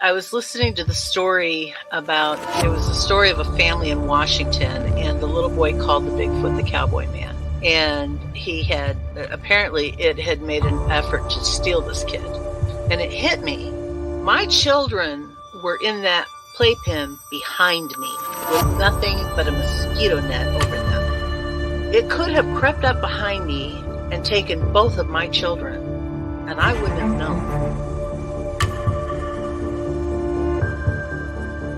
I was listening to the story about, it was a story of a family in Washington, and the little boy called the Bigfoot the Cowboy Man. And he had, apparently it had made an effort to steal this kid. And it hit me. My children were in that playpen behind me with nothing but a mosquito net over them. It could have crept up behind me and taken both of my children, and I wouldn't have known.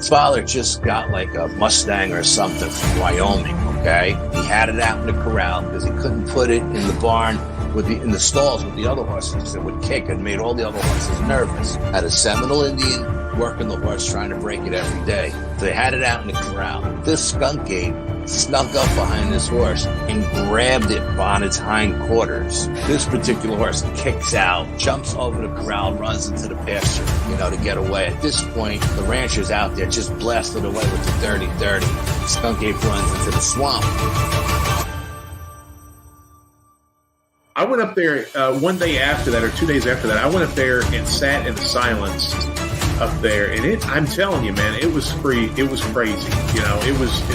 Father just got like a Mustang or something from Wyoming, okay? He had it out in the corral because he couldn't put it in the barn in the stalls with the other horses because it would kick and made all the other horses nervous. Had a Seminole Indian working the horse trying to break it every day. So they had it out in the corral. This skunk ape snuck up behind this horse and grabbed it on its hind quarters. This particular horse kicks out, jumps over the corral, runs into the pasture, to get away. At this point, the rancher's out there just blasted away with the dirty. Skunk ape runs into the swamp. I went up there one day after that, or 2 days after that. I went up there and sat in the silence up there, and I'm telling you, man, it was free. It was crazy.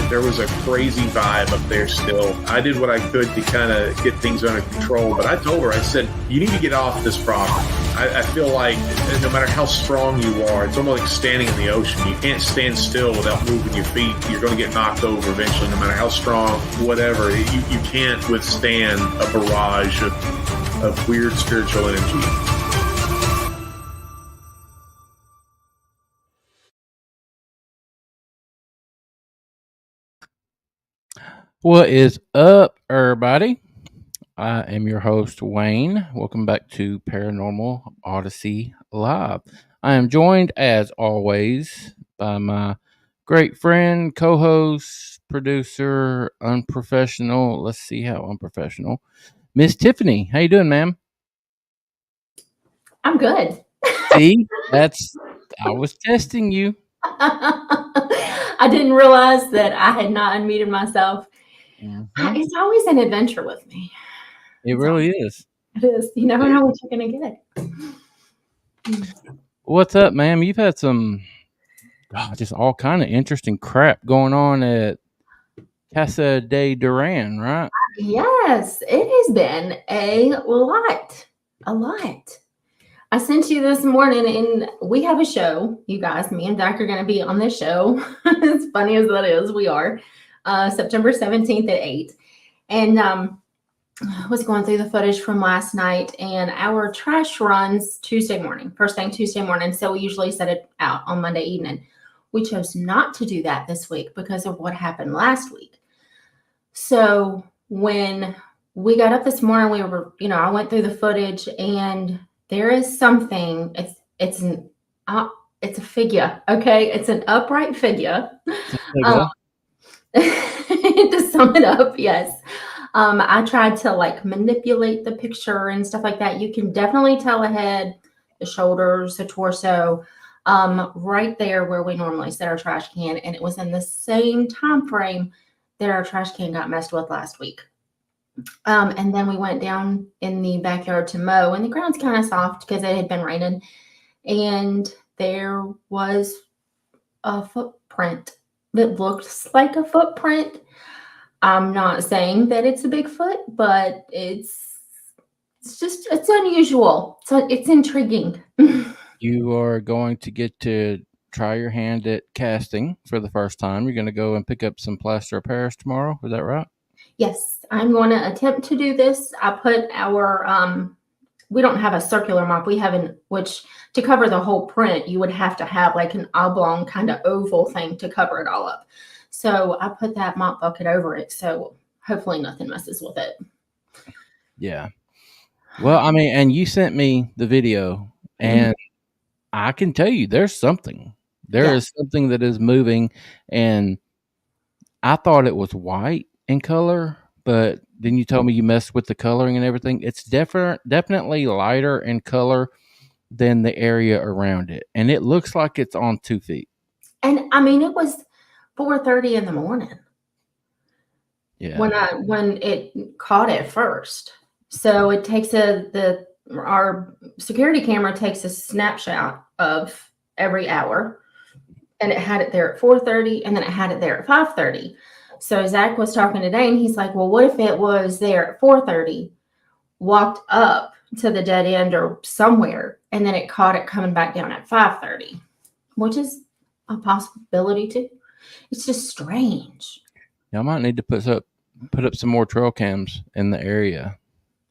There was a crazy vibe up there still. I did what I could to kind of get things under control, but I told her, I said, you need to get off this property. I feel like no matter how strong you are, it's almost like standing in the ocean. You can't stand still without moving your feet. You're going to get knocked over eventually, no matter how strong, whatever. You can't withstand a barrage of weird spiritual energy. What is up, everybody? I am your host, Wayne. Welcome back to Paranormal Odyssey Live. I am joined, as always, by my great friend, co-host, producer, unprofessional. Let's see how unprofessional. Miss Tiffany. How you doing, ma'am? I'm good. See, I was testing you. I didn't realize that I had not unmuted myself. Mm-hmm. It's always an adventure with me. It really is. It is. You never know what you're going to get. What's up, ma'am? You've had some just all kind of interesting crap going on at Casa de Duran, right? Yes, it has been a lot. I sent you this morning, and we have a show, you guys. Me and Dak are going to be on this show. As funny as that is, we are. September 17th at 8. And I was going through the footage from last night, and our trash runs Tuesday morning, first thing Tuesday morning. So we usually set it out on Monday evening. We chose not to do that this week because of what happened last week. So when we got up this morning, we were, I went through the footage, and there is something. It's a figure. Okay, it's an upright figure. To sum it up, yes. I tried to manipulate the picture and stuff like that. You can definitely tell a head, the shoulders, the torso, right there where we normally set our trash can. And it was in the same time frame that our trash can got messed with last week. And then we went down in the backyard to mow, and the ground's kind of soft because it had been raining. And there was a footprint that looks like a footprint. I'm not saying that it's a Bigfoot, but it's unusual. So it's intriguing. You are going to get to try your hand at casting for the first time. You're going to go and pick up some plaster of Paris tomorrow. Is that right? Yes, I'm going to attempt to do this. I put our we don't have a circular mop. We have which to cover the whole print, you would have to have an oblong kind of oval thing to cover it all up. So I put that mop bucket over it. So hopefully nothing messes with it. Yeah. Well, I mean, and you sent me the video, and I can tell you there's something. There is something that is moving, and I thought it was white in color, but then you told me you messed with the coloring and everything. It's definitely lighter in color than the area around it, and it looks like it's on 2 feet. And I mean, it was 4:30 in the morning. Yeah. When it caught it first. So it takes our security camera takes a snapshot of every hour. And it had it there at 4:30, and then it had it there at 5:30. So Zach was talking today, and he's like, well, what if it was there at 4:30, walked up to the dead end or somewhere, and then it caught it coming back down at 5:30, which is a possibility too. It's just strange. Y'all might need to put up some more trail cams in the area.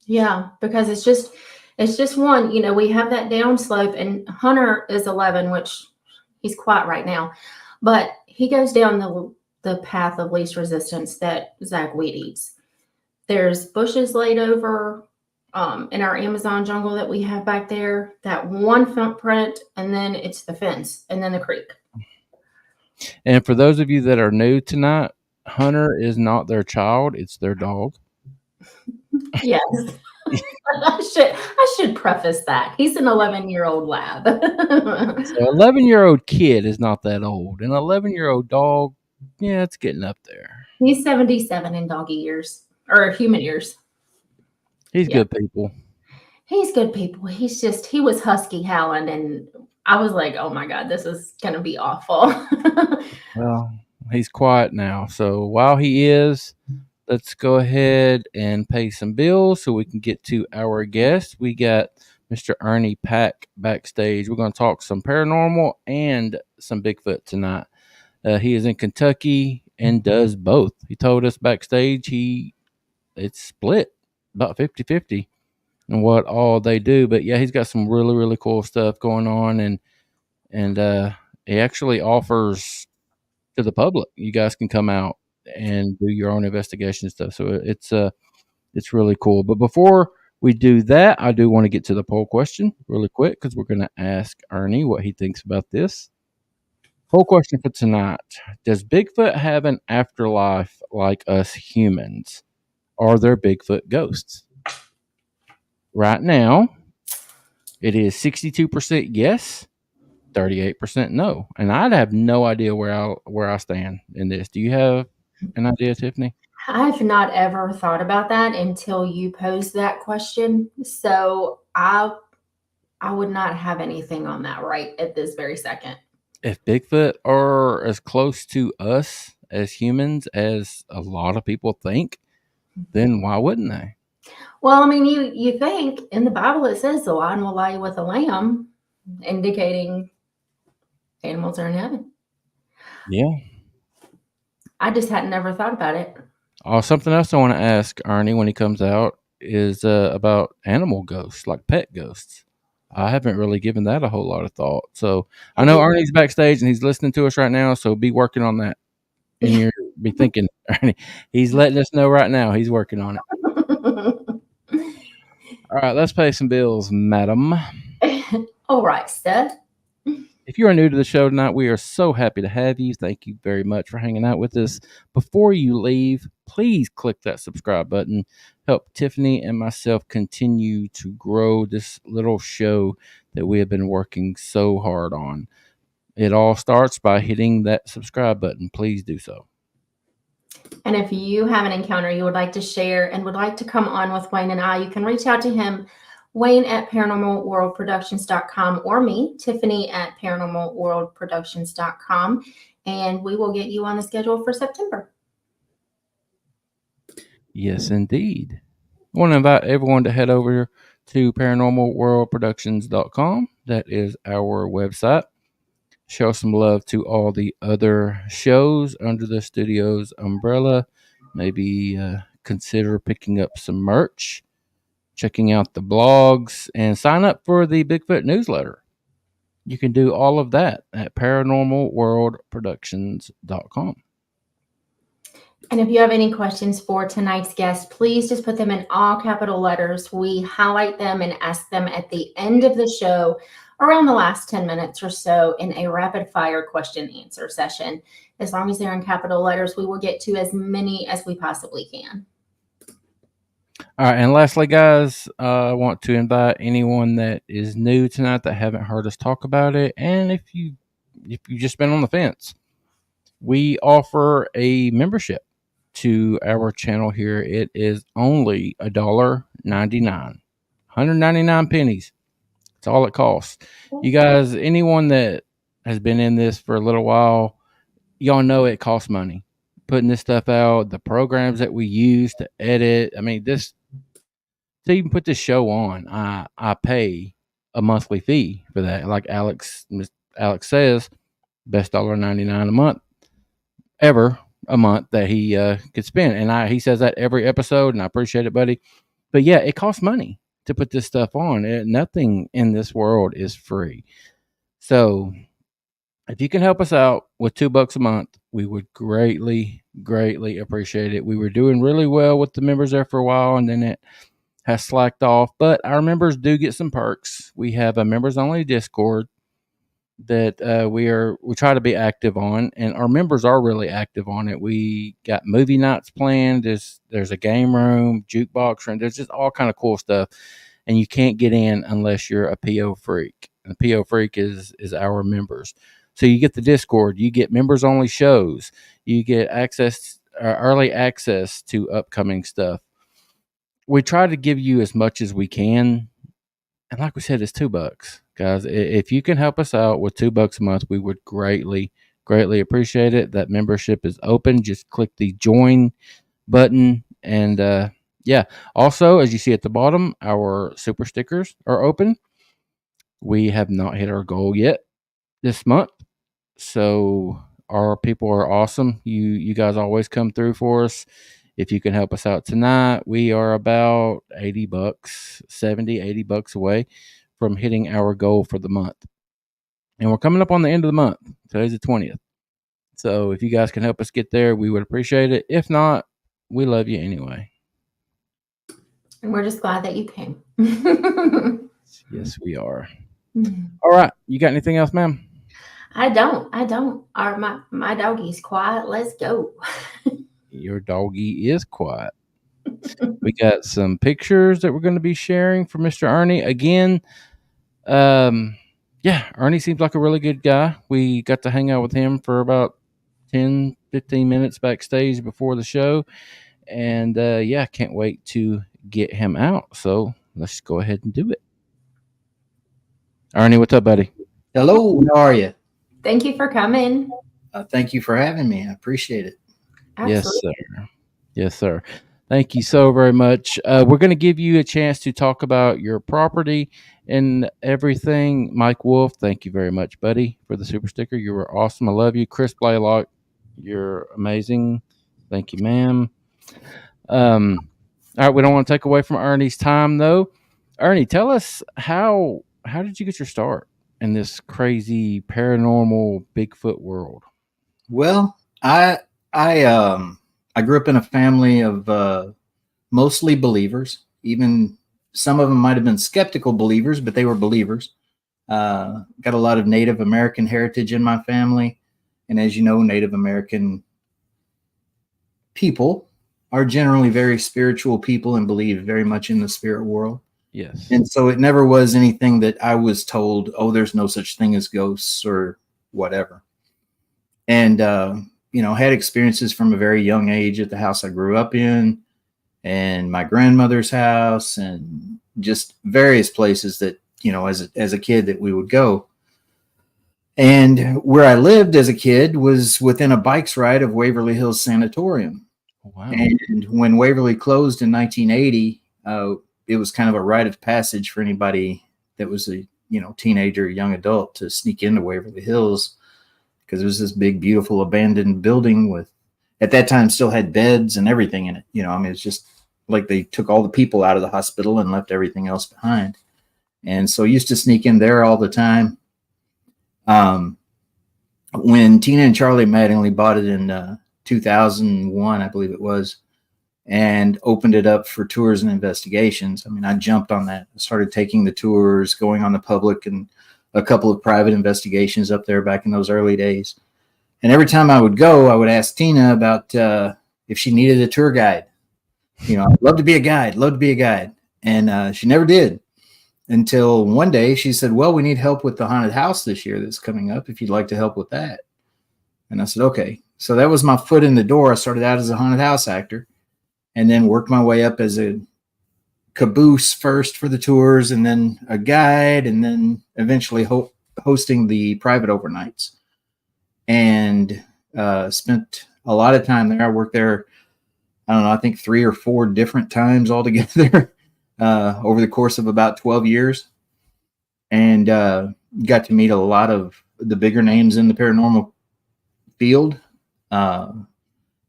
Yeah, because it's just one, we have that downslope, and Hunter is 11, which he's quiet right now, but he goes down the path of least resistance that Zach weed eats. There's bushes laid over in our Amazon jungle that we have back there, that one footprint, and then it's the fence, and then the creek. And for those of you that are new tonight, Hunter is not their child, it's their dog. Yes. I should preface that. He's an 11-year-old lab. So 11-year-old kid is not that old. An 11-year-old dog, yeah, it's getting up there. He's 77 in doggy years, or human years. He's good people. He's good people. He was husky howling, and I was like, oh my God, this is going to be awful. Well, he's quiet now. So while he is, let's go ahead and pay some bills so we can get to our guest. We got Mr. Ernie Pack backstage. We're going to talk some paranormal and some Bigfoot tonight. He is in Kentucky and does both. He told us backstage it's split about 50-50 and what all they do. But yeah, he's got some really, really cool stuff going on, and he actually offers to the public. You guys can come out and do your own investigation stuff. So it's really cool. But before we do that, I do want to get to the poll question really quick, because we're going to ask Ernie what he thinks about this. Poll question for tonight: does Bigfoot have an afterlife like us humans? Are there Bigfoot ghosts? Right now, it is 62% yes, 38% no. And I'd have no idea where I stand in this. Do you have an idea, Tiffany? I've not ever thought about that until you posed that question. So I would not have anything on that right at this very second. If Bigfoot are as close to us as humans as a lot of people think, then why wouldn't they? Well, I mean, you think in the Bible it says the lion will lie with a lamb, indicating animals are in heaven. Yeah. I just hadn't never thought about it. Something else I want to ask Ernie when he comes out is about animal ghosts, like pet ghosts. I haven't really given that a whole lot of thought. So I know Ernie's backstage and he's listening to us right now, so be working on that. And you'll be thinking, Ernie, he's letting us know right now he's working on it. All right, let's pay some bills, madam. All right, Steph. If you are new to the show tonight, we are so happy to have you. Thank you very much for hanging out with us. Before you leave, please click that subscribe button. Help Tiffany and myself continue to grow this little show that we have been working so hard on. It all starts by hitting that subscribe button. Please do so. And if you have an encounter you would like to share and would like to come on with Wayne and I, you can reach out to him, Wayne at paranormalworldproductions.com, or me, Tiffany at paranormalworldproductions.com, and we will get you on the schedule for September. Yes, indeed. I want to invite everyone to head over to paranormalworldproductions.com. That is our website. Show some love to all the other shows under the studio's umbrella. Maybe consider picking up some merch, checking out the blogs, and sign up for the Bigfoot newsletter. You can do all of that at paranormalworldproductions.com. And if you have any questions for tonight's guest, please just put them in all capital letters. We highlight them and ask them at the end of the show, around the last 10 minutes or so, in a rapid fire question answer session. As long as they're in capital letters, we will get to as many as we possibly can. All right, and lastly, guys, I want to invite anyone that is new tonight that haven't heard us talk about it, and if you've just been on the fence, we offer a membership to our channel here. It is only $1.99, 199 pennies. That's all it costs. You guys, anyone that has been in this for a little while, y'all know it costs money putting this stuff out. The programs that we use to edit. I mean, this to even put this show on, I pay a monthly fee for that. Like Alex says, best $1.99 a month ever a month that he could spend. And he says that every episode, and I appreciate it, buddy. But yeah, it costs money to put this stuff on. Nothing in this world is free. So if you can help us out with $2 a month, we would greatly, greatly appreciate it. We were doing really well with the members there for a while, and then it has slacked off. But our members do get some perks. We have a members only Discord that we try to be active on, and our members are really active on it. We got movie nights planned. There's a game room, jukebox room. There's just all kind of cool stuff, and you can't get in unless you're a PO freak. And the PO freak is our members. So you get the Discord, you get members only shows, you get early access to upcoming stuff. We try to give you as much as we can. And like we said, it's $2, guys. If you can help us out with $2 a month, we would greatly, greatly appreciate it. That membership is open. Just click the join button. And yeah, also, as you see at the bottom, our super stickers are open. We have not hit our goal yet this month. So our people are awesome. You guys always come through for us. If you can help us out tonight, we are about $80, $70-$80 away from hitting our goal for the month. And we're coming up on the end of the month. Today's the 20th. So if you guys can help us get there, we would appreciate it. If not, we love you anyway. And we're just glad that you came. Yes, we are. All right. You got anything else, ma'am? I don't. My doggy's quiet. Let's go. Your doggy is quiet. We got some pictures that we're going to be sharing for Mr. Ernie. Again, yeah, Ernie seems like a really good guy. We got to hang out with him for about 10, 15 minutes backstage before the show. And yeah, can't wait to get him out. So let's go ahead and do it. Ernie, what's up, buddy? Hello, how are you? Thank you for coming. Thank you for having me. I appreciate it. Absolutely. Yes, sir. Yes, sir. Thank you so very much. We're going to give you a chance to talk about your property and everything. Mike Wolf, thank you very much, buddy, for the super sticker. You were awesome. I love you. Chris Blaylock, you're amazing. Thank you, ma'am. All right, we don't want to take away from Ernie's time, though. Ernie, tell us how did you get your start in this crazy paranormal Bigfoot world? Well, I grew up in a family of mostly believers. Even some of them might have been skeptical believers, but they were believers. Got a lot of Native American heritage in my family. And as you know, Native American people are generally very spiritual people and believe very much in the spirit world. Yes. And so it never was anything that I was told, oh, there's no such thing as ghosts or whatever. And, had experiences from a very young age at the house I grew up in and my grandmother's house and just various places that, as a kid that we would go. And where I lived as a kid was within a bike's ride of Waverly Hills Sanatorium. Wow. And when Waverly closed in 1980, it was kind of a rite of passage for anybody that was a, teenager, young adult to sneak into Waverly Hills, because it was this big, beautiful abandoned building with, at that time, still had beds and everything in it. It's just like they took all the people out of the hospital and left everything else behind. And so I used to sneak in there all the time. When Tina and Charlie Mattingly bought it in 2001, I believe it was, and opened it up for tours and investigations, I jumped on that. I started taking the tours, going on the public and a couple of private investigations up there back in those early days. And every time I would go, I would ask Tina about if she needed a tour guide. I'd love to be a guide. And she never did until one day she said, well, we need help with the haunted house this year that's coming up, if you'd like to help with that. And I said, okay. So that was my foot in the door. I started out as a haunted house actor and then worked my way up as a caboose first for the tours and then a guide, and then eventually hosting the private overnights, and spent a lot of time there. I worked there, I don't know, I think 3 or 4 different times altogether over the course of about 12 years, and got to meet a lot of the bigger names in the paranormal field. A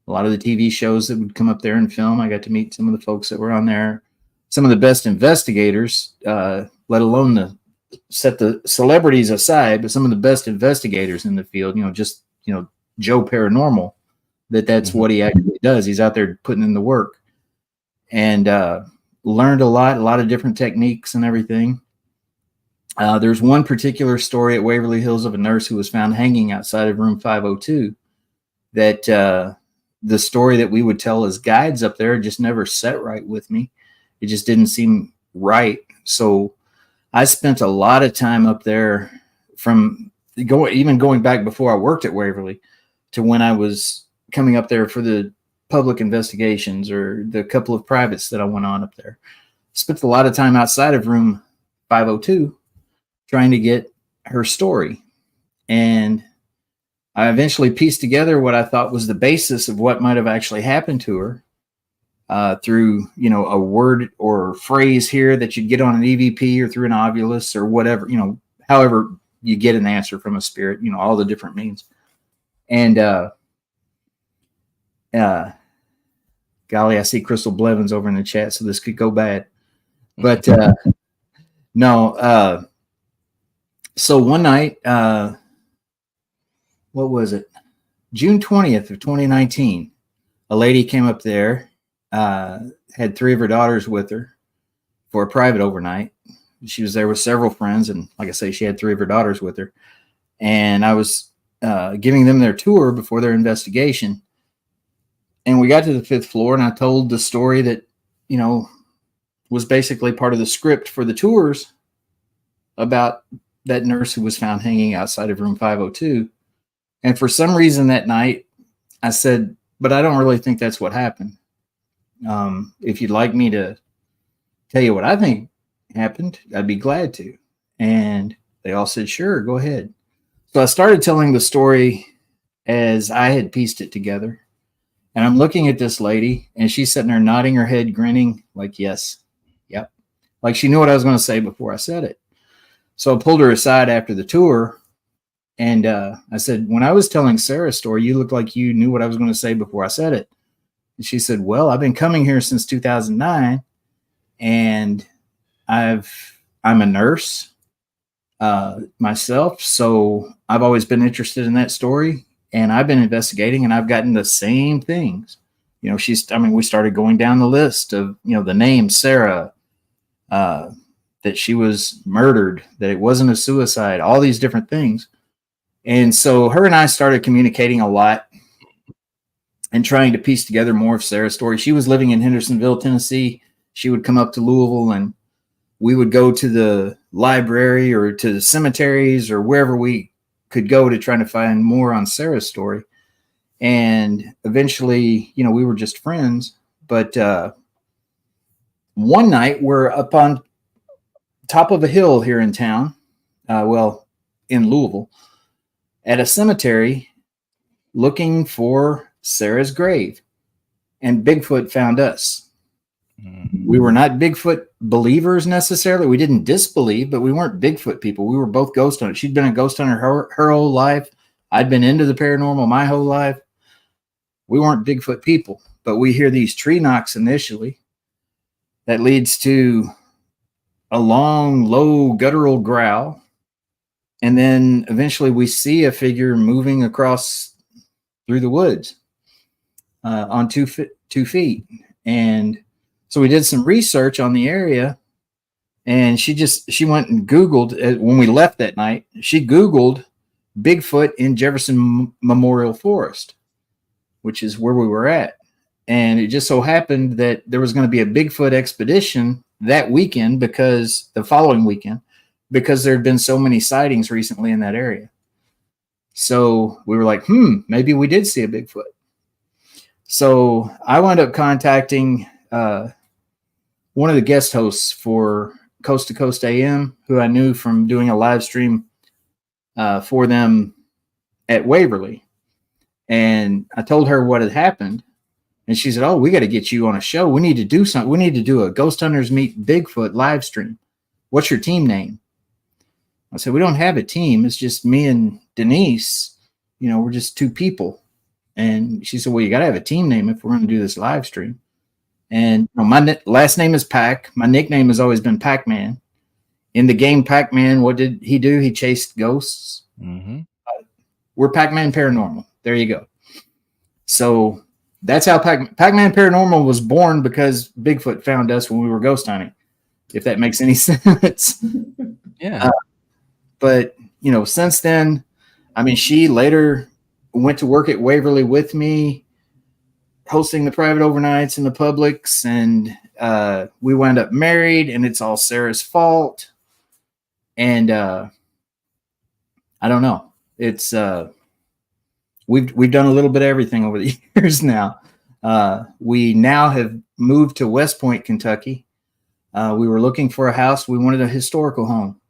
lot of the TV shows that would come up there and film. I got to meet some of the folks that were on there, some of the best investigators, let alone set the celebrities aside, but some of the best investigators in the field, just, Joe Paranormal, that's what he actually does. He's out there putting in the work, and learned a lot of different techniques and everything. There's one particular story at Waverly Hills of a nurse who was found hanging outside of room 502 that the story that we would tell as guides up there just never set right with me. It just didn't seem right. So I spent a lot of time up there, from going back before I worked at Waverly to when I was coming up there for the public investigations or the couple of privates that I went on up there. Spent a lot of time outside of room 502 trying to get her story. And I eventually pieced together what I thought was the basis of what might have actually happened to her through, a word or phrase here that you'd get on an EVP or through an ovulus or whatever, however you get an answer from a spirit, all the different means. And golly, I see Crystal Blevins over in the chat, so this could go bad. But no. So one night, what was it? June 20th of 2019, a lady came up there, had 3 of her daughters with her for a private overnight. She was there with several friends, and like I say, she had 3 of her daughters with her. And I was giving them their tour before their investigation. And we got to the 5th floor, and I told the story that, was basically part of the script for the tours about that nurse who was found hanging outside of room 502. And for some reason that night, I said, but I don't really think that's what happened. If you'd like me to tell you what I think happened, I'd be glad to. And they all said, sure, go ahead. So I started telling the story as I had pieced it together. And I'm looking at this lady, and she's sitting there nodding her head, grinning like, yes, yep. Like she knew what I was going to say before I said it. So I pulled her aside after the tour, and I said, when I was telling Sarah's story, you looked like you knew what I was going to say before I said it. And she said, well, I've been coming here since 2009, and I'm a nurse myself, so I've always been interested in that story, and I've been investigating, and I've gotten the same things. We started going down the list of, the name Sarah, that she was murdered, that it wasn't a suicide, all these different things. And so her and I started communicating a lot and trying to piece together more of Sarah's story. She was living in Hendersonville, Tennessee. She would come up to Louisville, and we would go to the library or to the cemeteries or wherever we could go to try to find more on Sarah's story. And eventually, we were just friends. But one night we're up on top of a hill here in town, in Louisville, at a cemetery looking for Sarah's grave. And Bigfoot found us. We were not Bigfoot believers necessarily. We didn't disbelieve, but we weren't Bigfoot people. We were both ghost hunters. She'd been a ghost hunter her whole life. I'd been into the paranormal my whole life. We weren't Bigfoot people, but we hear these tree knocks initially that leads to a long, low, guttural growl. And then eventually we see a figure moving across through the woods on 2 feet. And so we did some research on the area, and she went and Googled, when we left that night, she Googled Bigfoot in Jefferson Memorial Forest, which is where we were at. And it just so happened that there was going to be a Bigfoot expedition that weekend, the following weekend, because there had been so many sightings recently in that area. So we were like, maybe we did see a Bigfoot. So I wound up contacting one of the guest hosts for Coast to Coast AM, who I knew from doing a live stream for them at Waverly. And I told her what had happened. And she said, "Oh, we got to get you on a show. We need to do something. We need to do a Ghost Hunters Meet Bigfoot live stream. What's your team name?" I said, "We don't have a team. It's just me and Denise. You know, we're just two people." And she said, "Well, you got to have a team name if we're going to do this live stream." And my last name is Pac. My nickname has always been Pac-Man. In the game Pac-Man, what did he do? He chased ghosts. Mm-hmm. We're Pac-Man Paranormal. There you go. So that's how Pac-Man Paranormal was born, because Bigfoot found us when we were ghost hunting, if that makes any sense. Yeah. But, you know, since then, I mean, she later went to work at Waverly with me, hosting the private overnights in the Publix, and we wound up married, and it's all Sarah's fault. And I don't know. It's we've done a little bit of everything over the years now. We now have moved to West Point, Kentucky. We were looking for a house. We wanted a historical home.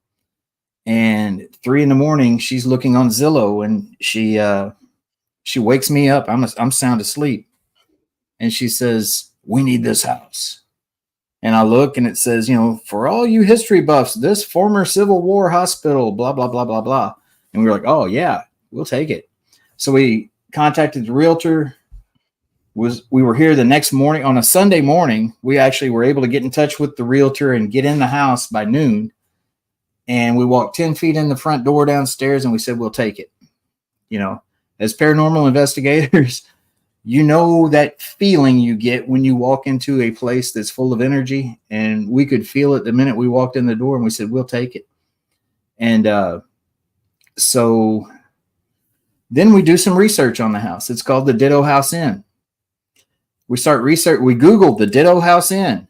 And 3 a.m, she's looking on Zillow, and she wakes me up. I'm sound asleep. And she says, "We need this house." And I look, and it says, you know, "For all you history buffs, this former Civil War hospital, blah, blah, blah, blah, blah." And we were like, "Oh, yeah, we'll take it." So we contacted the realtor. We were here the next morning. On a Sunday morning, we actually were able to get in touch with the realtor and get in the house by noon. And we walked 10 feet in the front door downstairs, and we said, "We'll take it." You know, as paranormal investigators, you know that feeling you get when you walk into a place that's full of energy, and we could feel it the minute we walked in the door, and we said, "We'll take it." And so then we do some research on the house. It's called the Ditto House Inn. We start research. We Googled the Ditto House Inn.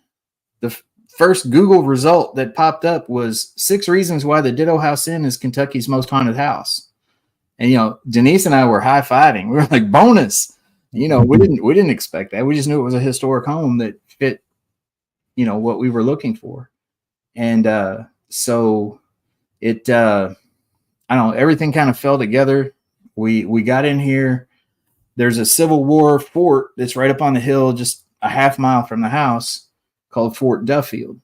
The first Google result that popped up was 6 reasons why the Ditto House Inn is Kentucky's most haunted house. And, you know, Denise and I were high-fiving. We were like, bonus. You know, we didn't expect that. We just knew it was a historic home that fit, you know, what we were looking for. And so it, I don't know, everything kind of fell together. We got in here. There's a Civil War fort that's right up on the hill, just a half mile from the house, called Fort Duffield.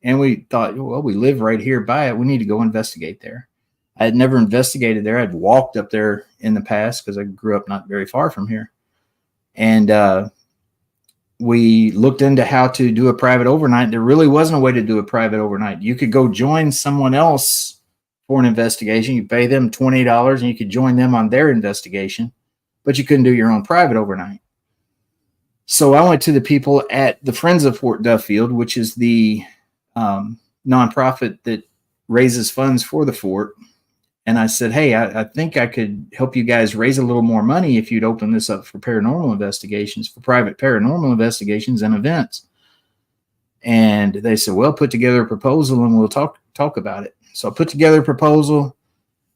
And we thought, well, we live right here by it. We need to go investigate there. I had never investigated there. I'd walked up there in the past because I grew up not very far from here. And we looked into how to do a private overnight. There really wasn't a way to do a private overnight. You could go join someone else for an investigation. You pay them $20 and you could join them on their investigation, but you couldn't do your own private overnight. So I went to the people at the Friends of Fort Duffield, which is the nonprofit that raises funds for the fort. And I said, "Hey, I think I could help you guys raise a little more money if you'd open this up for paranormal investigations, for private paranormal investigations and events." And they said, "Well, put together a proposal and we'll talk about it." So I put together a proposal,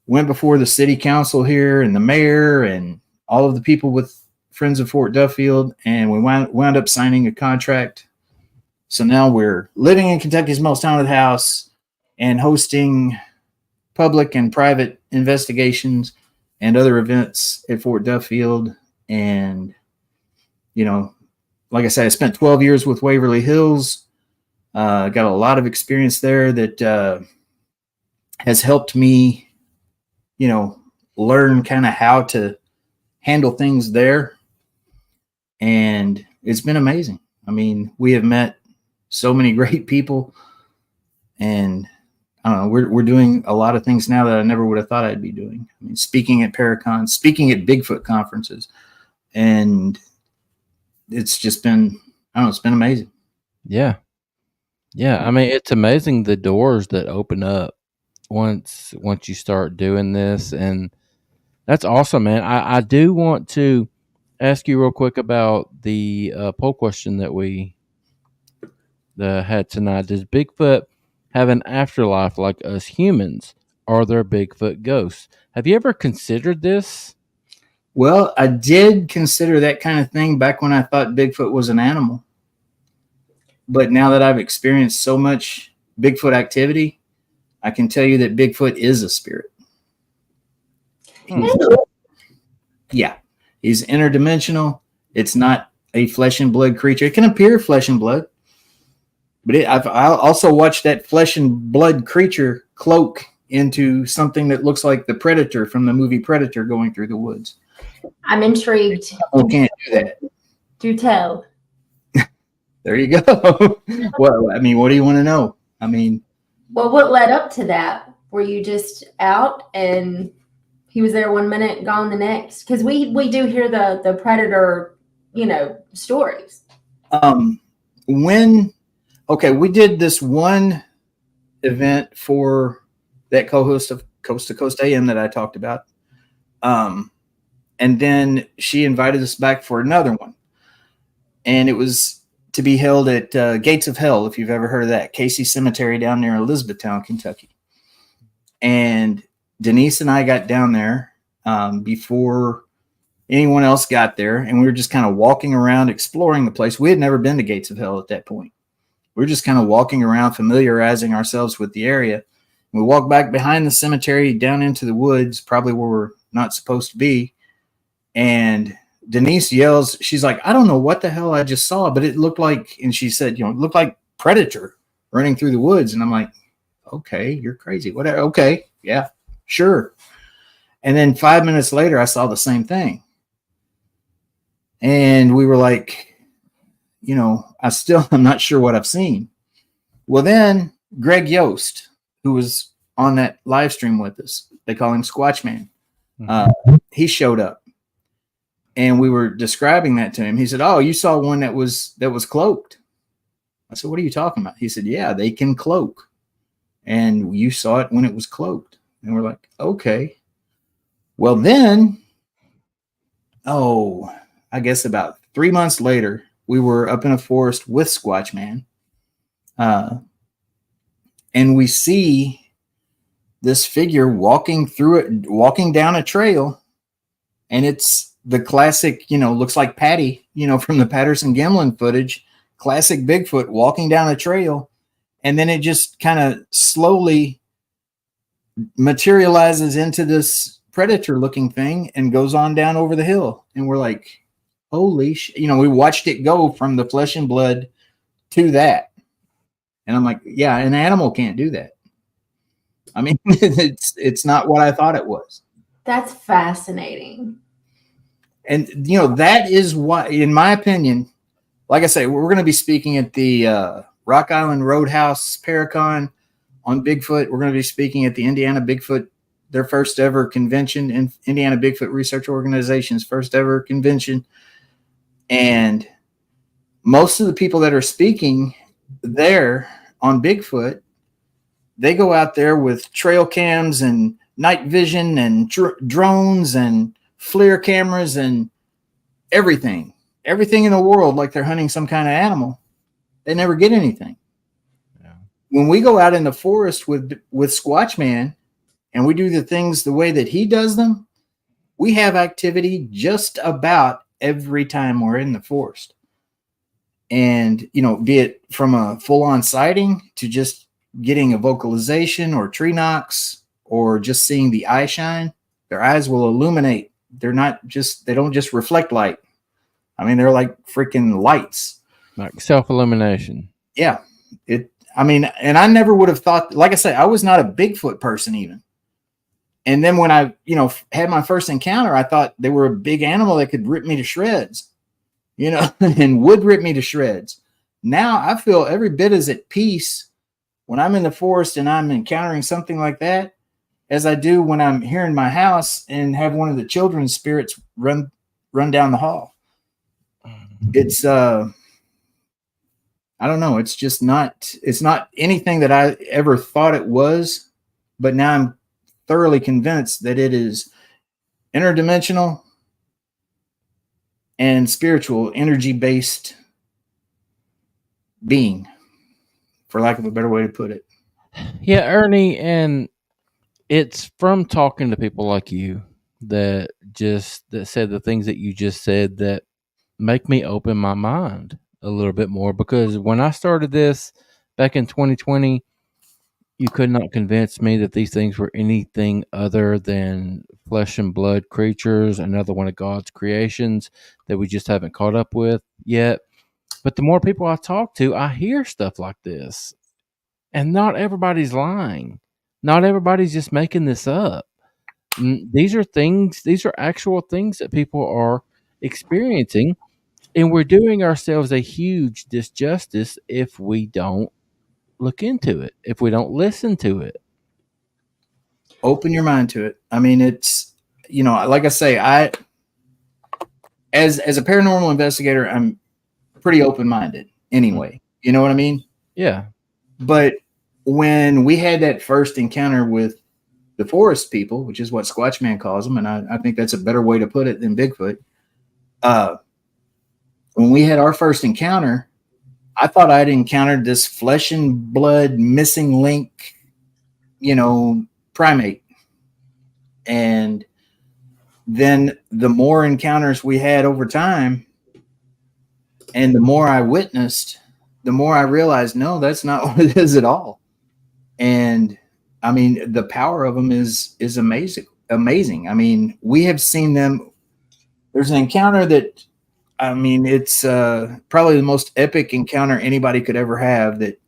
went before the city council here and the mayor and all of the people with Friends of Fort Duffield, and we wound up signing a contract. So now we're living in Kentucky's most haunted house and hosting public and private investigations and other events at Fort Duffield. And, you know, like I said, I spent 12 years with Waverly Hills. Got a lot of experience there that has helped me, you know, learn kind of how to handle things there. And it's been amazing. I mean, we have met so many great people, and I don't know, we're doing a lot of things now that I never would have thought I'd be doing. I mean, speaking at Paracon, speaking at Bigfoot conferences, and it's just been, I don't know, it's been amazing. Yeah. Yeah. I mean, it's amazing the doors that open up once you start doing this. And that's awesome, man. I do want to ask you real quick about the poll question that we had tonight. Does Bigfoot have an afterlife like us humans? Are there Bigfoot ghosts? Have you ever considered this? Well, I did consider that kind of thing back when I thought Bigfoot was an animal. But now that I've experienced so much Bigfoot activity, I can tell you that Bigfoot is a spirit. Yeah, he's interdimensional. It's not a flesh and blood creature. It can appear flesh and blood, but I also watched that flesh and blood creature cloak into something that looks like the Predator from the movie Predator going through the woods. I'm intrigued. Oh, can't do that. Do tell. There you go. Well, I mean, what do you want to know? I mean, Well, what led up to that? Were you just out and he was there one minute, gone the next? Because we do hear the Predator, stories. We did this one event for that co-host of Coast to Coast AM that I talked about. And then she invited us back for another one. And it was to be held at Gates of Hell, if you've ever heard of that, Casey Cemetery down near Elizabethtown, Kentucky. And Denise and I got down there before anyone else got there, and we were just kind of walking around exploring the place. We had never been to Gates of Hell at that point. We were just kind of walking around, familiarizing ourselves with the area. We walked back behind the cemetery down into the woods, probably where we're not supposed to be. And Denise yells, she's like, I don't know what the hell I just saw, but it looked like, and she said, it looked like Predator running through the woods. And I'm like, okay, you're crazy. Whatever. Okay. Yeah, sure. And then 5 minutes later, I saw the same thing. And we were like, I'm not sure what I've seen. Well, then Greg Yost, who was on that live stream with us, they call him Squatchman. He showed up. And we were describing that to him. He said, oh, you saw one that was cloaked. I said, what are you talking about? He said, yeah, they can cloak. And you saw it when it was cloaked. And we're like, okay. Well, then, I guess about 3 months later, we were up in a forest with Squatchman. And we see this figure walking down a trail. And it's the classic, looks like Patty, from the Patterson-Gimlin footage, classic Bigfoot walking down a trail. And then it just kind of slowly materializes into this Predator looking thing and goes on down over the hill. And we're like, holy shit. We watched it go from the flesh and blood to that. And I'm like, yeah, an animal can't do that. I mean, it's not what I thought it was. That's fascinating. And, that is why, in my opinion, like I say, we're going to be speaking at the Rock Island Roadhouse Paracon on Bigfoot. We're going to be speaking at the Indiana Bigfoot, their first ever convention, in Indiana Bigfoot Research Organization's first ever convention. And most of the people that are speaking there on Bigfoot, they go out there with trail cams and night vision and drones and FLIR cameras and everything in the world, like they're hunting some kind of animal. They never get anything. Yeah. When we go out in the forest with Squatchman and we do the things the way that he does them, we have activity just about every time we're in the forest. And, be it from a full-on sighting to just getting a vocalization or tree knocks or just seeing the eye shine, their eyes will illuminate. They don't just reflect light. I mean, they're like freaking lights. Like self-illumination. Yeah. And I never would have thought, like I said, I was not a Bigfoot person even. And then when I, had my first encounter, I thought they were a big animal that could rip me to shreds, and would rip me to shreds. Now I feel every bit as at peace when I'm in the forest and I'm encountering something like that as I do when I'm here in my house and have one of the children's spirits run down the hall. It's, I don't know. It's not anything that I ever thought it was, but now I'm thoroughly convinced that it is interdimensional and spiritual, energy-based being, for lack of a better way to put it. Yeah, Ernie, and it's from talking to people like you that said the things that you just said that make me open my mind a little bit more, because when I started this back in 2020, You could not convince me that these things were anything other than flesh and blood creatures, another one of God's creations that we just haven't caught up with yet. But the more people I talk to, I hear stuff like this. And not everybody's lying. Not everybody's just making this up. These are actual things that people are experiencing. And we're doing ourselves a huge disjustice if we don't look into it, if we don't listen to it. Open your mind to it. I mean, it's, like I say, as a paranormal investigator, I'm pretty open-minded anyway. You know what I mean? Yeah. But when we had that first encounter with the forest people, which is what Squatchman calls them, and I think that's a better way to put it than Bigfoot. When we had our first encounter, I thought I'd encountered this flesh and blood missing link, primate. And then the more encounters we had over time and the more I witnessed, the more I realized, no, that's not what it is at all. And I mean, the power of them is amazing. I mean, we have seen them. There's an encounter that, I mean, it's probably the most epic encounter anybody could ever have, that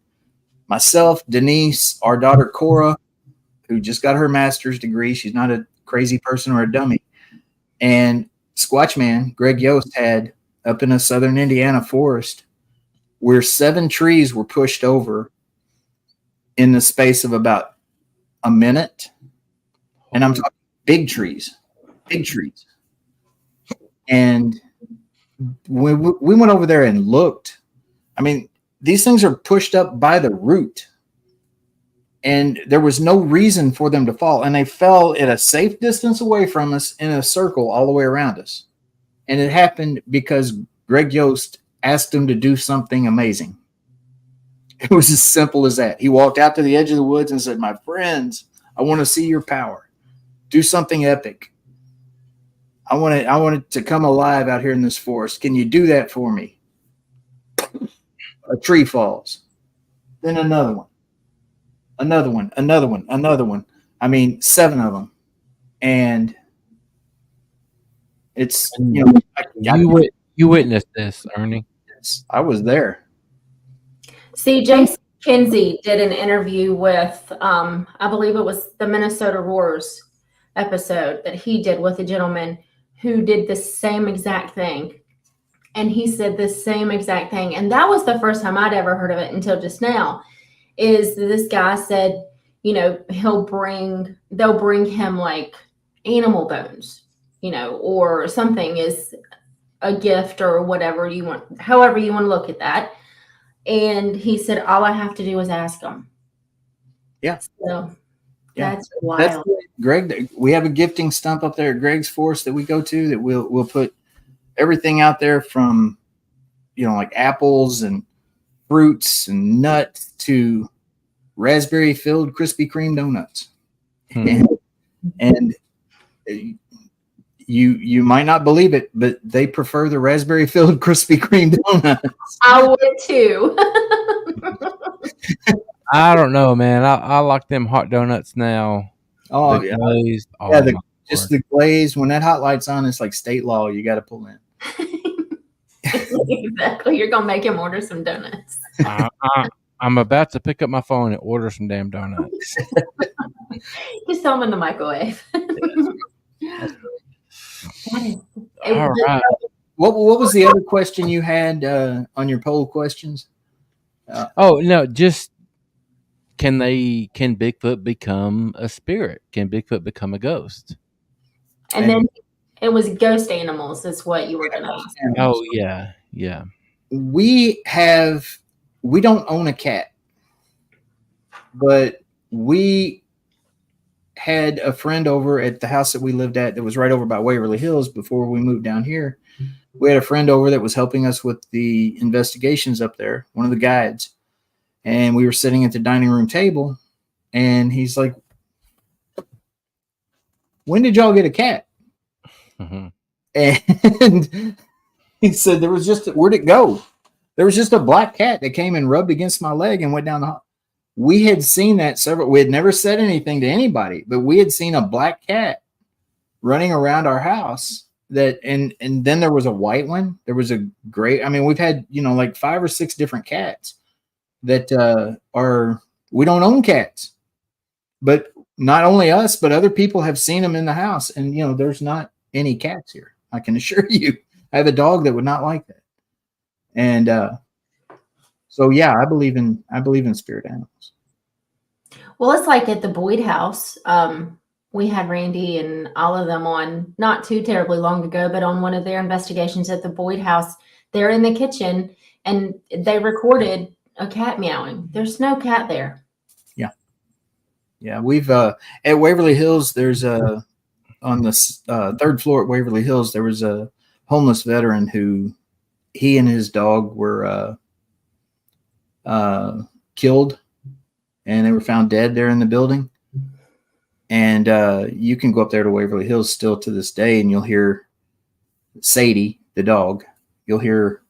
myself, Denise, our daughter Cora, who just got her master's degree. She's not a crazy person or a dummy. And Squatchman, Greg Yost, had up in a southern Indiana forest where 7 trees were pushed over in the space of about a minute. And I'm talking big trees. And we went over there and looked. I mean, these things are pushed up by the root. And there was no reason for them to fall. And they fell at a safe distance away from us in a circle all the way around us. And it happened because Greg Yost asked them to do something amazing. It was as simple as that. He walked out to the edge of the woods and said, "My friends, I want to see your power. Do something epic. I want it to come alive out here in this forest. Can you do that for me?" A tree falls. Then another one. Another one. I mean, 7 of them. And it's, you witnessed this, Ernie. I was there. See, Jason Kinsey did an interview with, I believe it was the Minnesota Roars episode that he did with a gentleman who did the same exact thing. And he said the same exact thing. And that was the first time I'd ever heard of it until just now. Is this guy said, they'll bring him like animal bones, or something is a gift or whatever you want, however you want to look at that. And he said, all I have to do is ask them. Yeah. So yeah. That's wild. That's Greg, we have a gifting stump up there at Greg's Forest that we go to that we'll put everything out there from, like apples and fruits and nuts to raspberry filled Krispy Kreme donuts. And you might not believe it, but they prefer the raspberry filled Krispy Kreme donuts. I would too. I don't know, man. I like them hot donuts now. Oh, the yeah. Glazed. Oh, yeah, just the glaze. When that hot light's on, it's like state law. You got to pull in. Exactly. You're going to make him order some donuts. I'm about to pick up my phone and order some damn donuts. Just throw them in the microwave. All right. What was the other question you had on your poll questions? No, just can Bigfoot become a spirit? Can Bigfoot become a ghost? And then it was ghost animals is what you were going to ask. Oh, yeah. We don't own a cat, but we had a friend over at the house that we lived at that was right over by Waverly Hills before we moved down here. We had a friend over that was helping us with the investigations up there, one of the guides. And we were sitting at the dining room table, and he's like, "When did y'all get a cat?" Mm-hmm. And he said, where'd it go? There was just a black cat that came and rubbed against my leg and went down the hall. We had seen that we had never said anything to anybody, but we had seen a black cat running around our house and then there was a white one. There was a gray. I mean, we've had, like 5 or 6 different cats that we don't own cats, but not only us, but other people have seen them in the house. And, there's not any cats here. I can assure you. I have a dog that would not like that. And, so yeah, I believe in spirit animals. Well, it's like at the Boyd house. We had Randy and all of them on not too terribly long ago, but on one of their investigations at the Boyd house. They're in the kitchen and they recorded a cat meowing. There's no cat there. Yeah. We've at Waverly Hills. There's on the 3rd floor at Waverly Hills. There was a homeless veteran who he and his dog were killed, and they were found dead there in the building. And you can go up there to Waverly Hills still to this day, and you'll hear Sadie, the dog. You'll hear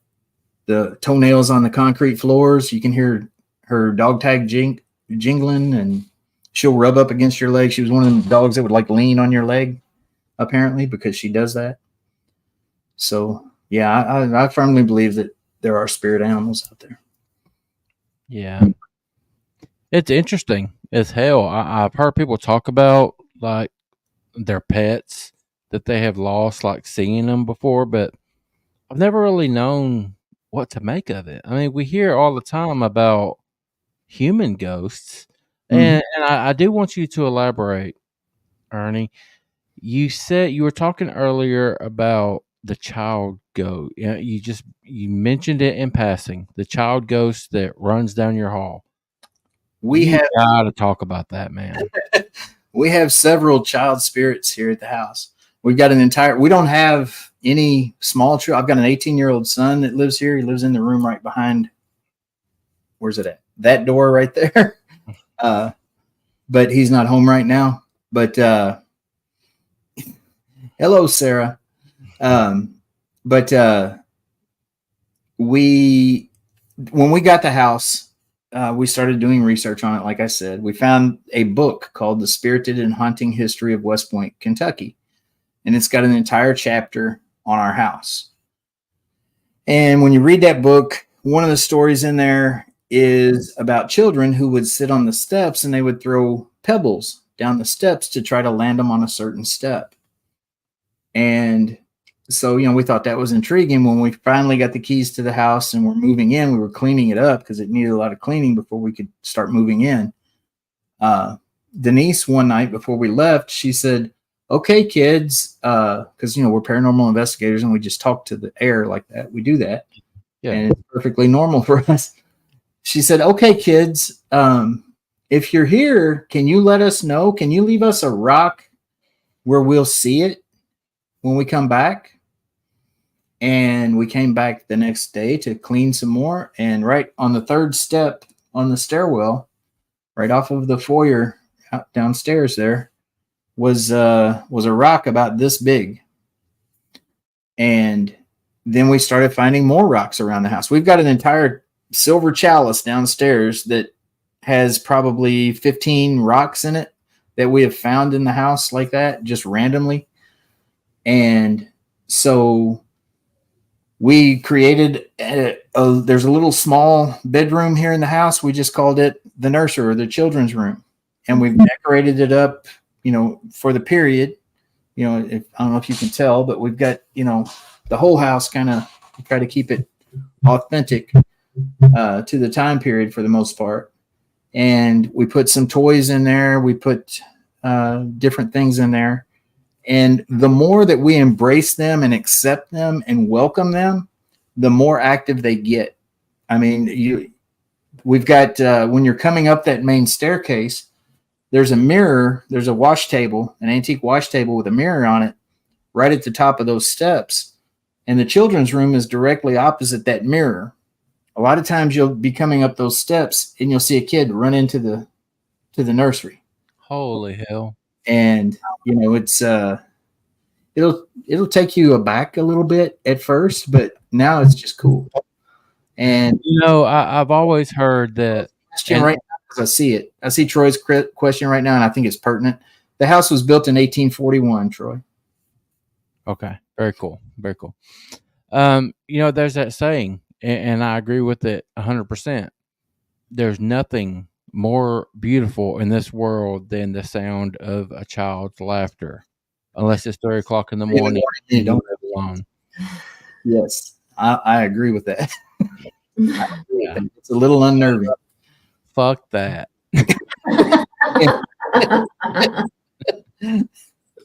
the toenails on the concrete floors. You can hear her dog tag jingling, and she'll rub up against your leg. She was one of the dogs that would like lean on your leg, apparently, because she does that. So yeah, I firmly believe that there are spirit animals out there. Yeah. It's interesting as hell. I've heard people talk about like their pets that they have lost, like seeing them before, but I've never really known what to make of it. I mean, we hear all the time about human ghosts, and I do want you to elaborate, Ernie. You said you were talking earlier about the child ghost. You mentioned it in passing. The child ghost that runs down your hall. We have got to talk about that, man. We have several child spirits here at the house. We've got we don't have any small children. I've got an 18-year-old son that lives here. He lives in the room right behind. Where's it at? That door right there. But he's not home right now. But hello, Sarah. When we got the house, we started doing research on it. Like I said, we found a book called The Spirited and Haunting History of West Point, Kentucky. And it's got an entire chapter on our house. And when you read that book, one of the stories in there is about children who would sit on the steps and they would throw pebbles down the steps to try to land them on a certain step. And so, we thought that was intriguing. When we finally got the keys to the house and we're moving in, we were cleaning it up because it needed a lot of cleaning before we could start moving in. Denise, one night before we left, she said, "Okay, kids," because, we're paranormal investigators and we just talk to the air like that. We do that. Yeah. And it's perfectly normal for us. She said, "Okay, kids, if you're here, can you let us know? Can you leave us a rock where we'll see it when we come back?" And we came back the next day to clean some more. And right on the 3rd step on the stairwell, right off of the foyer out downstairs there, was a rock about this big. And then we started finding more rocks around the house. We've got an entire silver chalice downstairs that has probably 15 rocks in it that we have found in the house like that, just randomly. And so we created there's a little small bedroom here in the house. We just called it the nursery or the children's room. And we've decorated it up, for the period. I don't know if you can tell, but we've got, the whole house kind of try to keep it authentic to the time period for the most part. And we put some toys in there. We put different things in there. And the more that we embrace them and accept them and welcome them, the more active they get. I mean, we've got, when you're coming up that main staircase, there's a mirror, there's a wash table, an antique wash table with a mirror on it right at the top of those steps. And the children's room is directly opposite that mirror. A lot of times you'll be coming up those steps and you'll see a kid run into the nursery. Holy hell. And, it's, it'll take you aback a little bit at first, but now it's just cool. And, I've always heard that. Right now, because I see it. I see Troy's question right now, and I think it's pertinent. The house was built in 1841, Troy. Okay. Very cool. Very cool. There's that saying, and I agree with it 100%. There's nothing more beautiful in this world than the sound of a child's laughter, unless it's 3:00 in the morning. You don't don't live alone. Yes, I agree with that. Yeah. It's a little unnerving. Fuck that.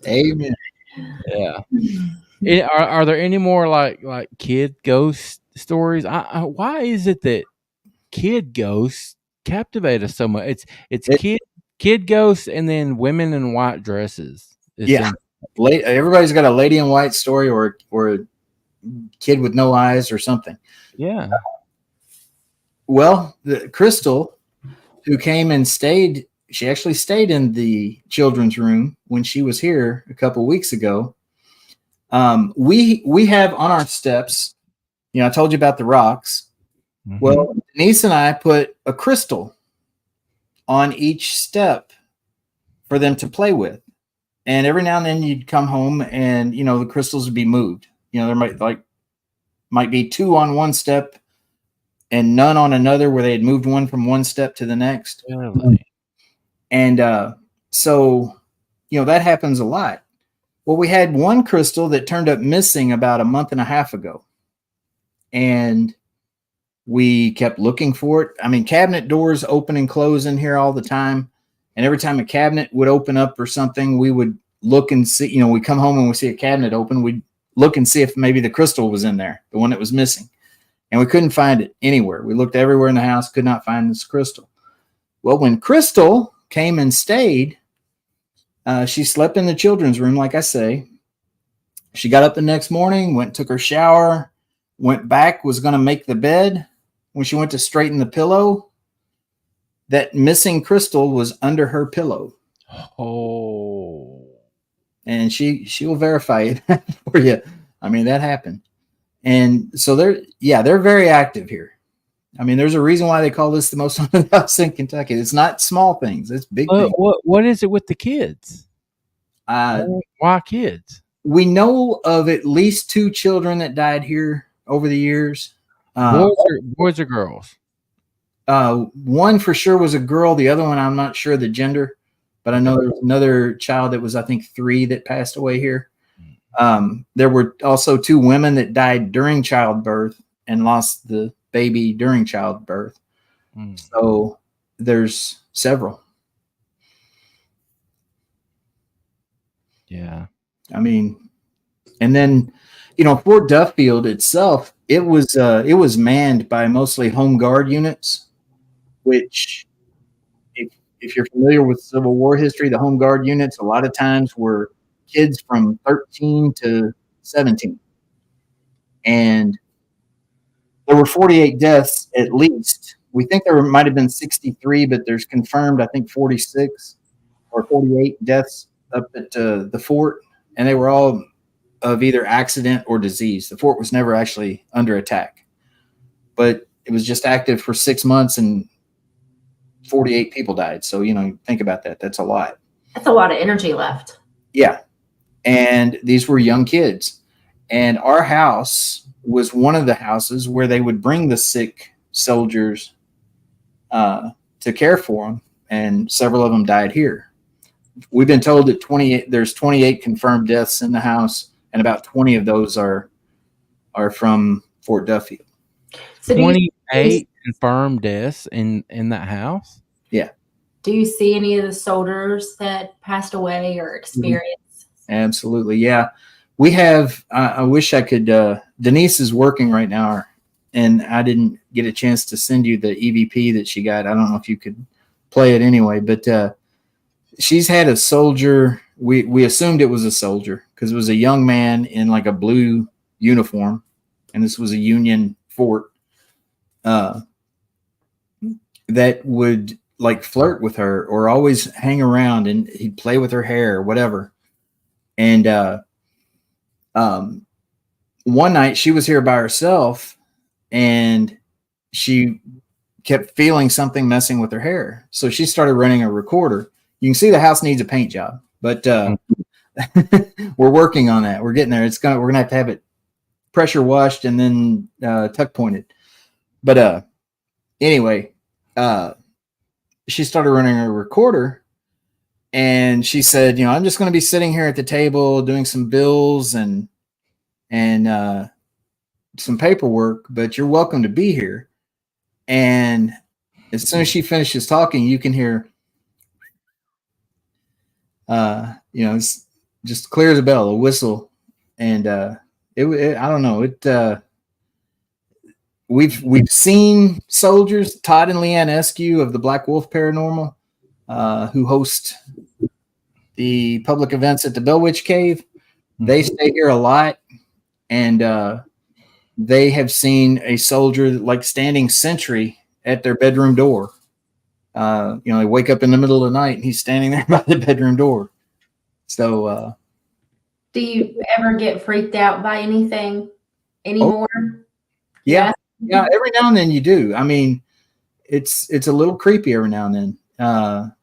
Amen. Yeah. Are there any more like kid ghost stories? Why is it that kid ghosts captivate us so much? It's kid ghosts and then women in white dresses. Yeah. Everybody's got a lady in white story or a kid with no eyes or something. Yeah. Well, the Crystal, who came and stayed, she actually stayed in the children's room when she was here a couple weeks ago. We have on our steps, I told you about the rocks. Mm-hmm. Well, Denise and I put a crystal on each step for them to play with. And every now and then you'd come home and, the crystals would be moved. There might be 2 on one step and none on another, where they had moved one from one step to the next. Really? And so, that happens a lot. Well, we had one crystal that turned up missing about a month and a half ago. And we kept looking for it. I mean, cabinet doors open and close in here all the time. And every time a cabinet would open up or something, we would look and see, we come home and we see a cabinet open. We'd look and see if maybe the crystal was in there, the one that was missing. And we couldn't find it anywhere. We looked everywhere in the house, could not find this crystal. Well, when Crystal came and stayed, she slept in the children's room, like I say. She got up the next morning, went and took her shower, went back, was going to make the bed. When she went to straighten the pillow, that missing crystal was under her pillow. Oh. And she will verify it for you. I mean, that happened. And so they're very active here. I mean, there's a reason why they call this the most haunted house in Kentucky. It's not small things. It's big things. What is it with the kids? Why kids? We know of at least 2 children that died here over the years. Boys or girls? One for sure was a girl. The other one, I'm not sure the gender, but I know there was another child that was, I think, 3 that passed away here. There were also 2 women that died during childbirth and lost the baby during childbirth. So there's several. Yeah. I mean, and then, Fort Duffield itself, it was manned by mostly home guard units, which if you're familiar with Civil War history, the home guard units a lot of times were kids from 13 to 17. And there were 48 deaths at least. We think there might have been 63, but there's confirmed, I think, 46 or 48 deaths up at the fort. And they were all of either accident or disease. The fort was never actually under attack. But it was just active for 6 months and 48 people died. So, think about that. That's a lot. That's a lot of energy left. Yeah. And these were young kids. And our house was one of the houses where they would bring the sick soldiers to care for them. And several of them died here. We've been told that there's 28 confirmed deaths in the house, and about 20 of those are from Fort Duffield. So 28 confirmed deaths in that house? Yeah. Do you see any of the soldiers that passed away or experienced? Absolutely. Yeah. We have, I wish I could, Denise is working right now, and I didn't get a chance to send you the EVP that she got. I don't know if you could play it anyway, but she's had a soldier. We assumed it was a soldier because it was a young man in like a blue uniform, and this was a Union fort, that would like flirt with her or always hang around, and he'd play with her hair or whatever. And one night she was here by herself, and she kept feeling something messing with her hair. So she started running a recorder. You can see the house needs a paint job, but we're working on that. We're getting there. We're gonna have it pressure washed and then tuck pointed. But anyway, she started running a recorder, and she said, I'm just going to be sitting here at the table doing some bills and some paperwork, but you're welcome to be here. And as soon as she finishes talking, you can hear, it's just clear as a bell, a whistle. And I don't know, we've seen soldiers, Todd and Leanne Eskew of the Black Wolf Paranormal, who host the public events at the Bell Witch Cave. They stay here a lot, and they have seen a soldier like standing sentry at their bedroom door. They wake up in the middle of the night and he's standing there by the bedroom door. So, do you ever get freaked out by anything anymore? Yeah. Yeah, every now and then you do. I mean, it's a little creepy every now and then.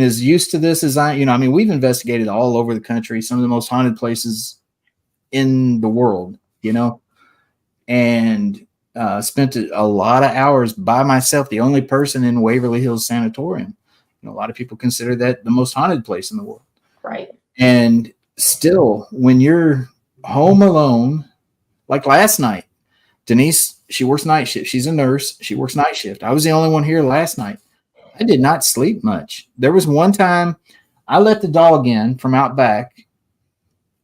As used to this as we've investigated all over the country, some of the most haunted places in the world, and spent a lot of hours by myself, the only person in Waverly Hills Sanatorium. A lot of people consider that the most haunted place in the world. Right. And still, when you're home alone, like last night, Denise, she works night shift. She's a nurse. She works night shift. I was the only one here last night. I did not sleep much. There was one time I let the dog in from out back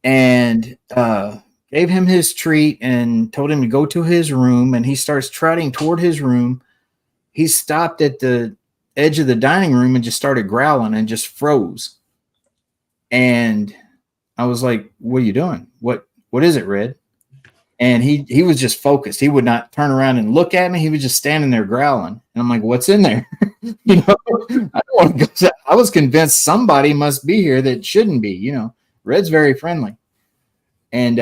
and gave him his treat and told him to go to his room, and he starts trotting toward his room. He stopped at the edge of the dining room and just started growling and just froze. And I was like, what are you doing? What is it, Red? And he was just focused. He would not turn around and look at me. He was just standing there growling. And I'm like, what's in there? I don't want to go. I was convinced somebody must be here that shouldn't be. Red's very friendly. And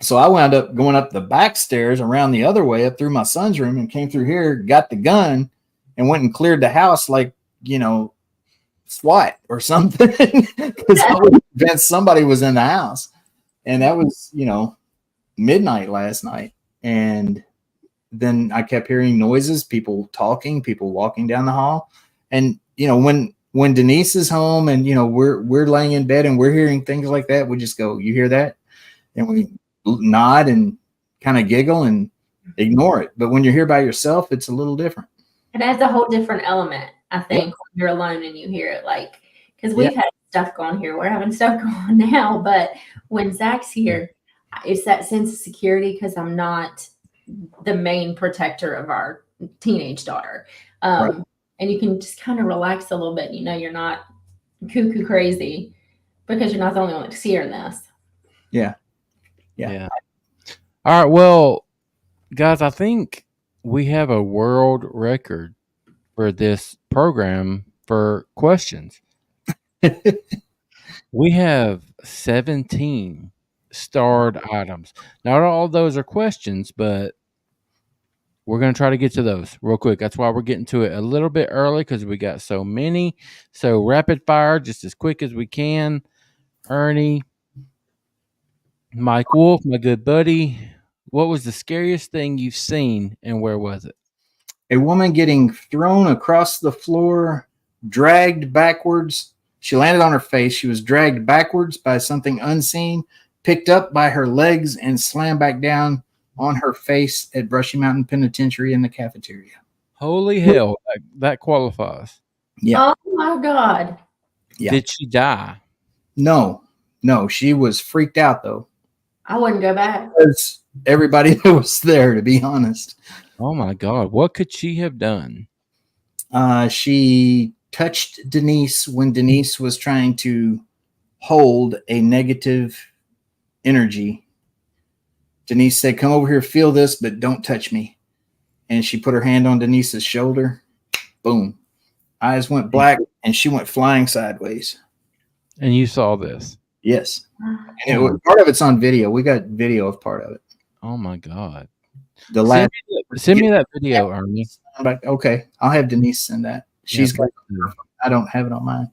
so I wound up going up the back stairs around the other way up through my son's room and came through here, got the gun, and went and cleared the house like, SWAT or something. Because I was convinced somebody was in the house. And that was, midnight last night. And then I kept hearing noises, people talking, people walking down the hall. And, when Denise is home and, we're laying in bed and we're hearing things like that, we just go, you hear that? And we nod and kind of giggle and ignore it. But when you're here by yourself, it's a little different. It adds a whole different element, I think, when you're alone and you hear it. Like, because we've had stuff going here. We're having stuff going now. But when Zach's here, it's that sense of security because I'm not the main protector of our teenage daughter. Right. And you can just kind of relax a little bit. You're not cuckoo crazy because you're not the only one that's hearing this. Yeah. All right. Well, guys, I think we have a world record for this program for questions. We have 17 starred items. Not all those are questions, but we're going to try to get to those real quick. That's why we're getting to it a little bit early because we got so many. So rapid fire, just as quick as we can. Ernie, Mike Wolf, my good buddy. What was the scariest thing you've seen and where was it? A woman getting thrown across the floor, dragged backwards. She landed on her face. She was dragged backwards by something unseen, picked up by her legs, and slammed back down on her face at Brushy Mountain Penitentiary in the cafeteria. Holy hell, that qualifies. Yeah. Oh, my God. Yeah. Did she die? No, she was freaked out, though. I wouldn't go back. Because everybody that was there, to be honest. Oh, my God. What could she have done? She touched Denise when Denise was trying to hold a negative energy. Denise said, come over here, feel this, but don't touch me. And she put her hand on Denise's shoulder. Boom. Eyes went black and she went flying sideways. And you saw this? Yes. And part of it's on video. We got video of part of it. Oh, my God. The last. Send me that video, Ernie. Okay, I'll have Denise send that. She's Yeah, got. I don't have it on mine.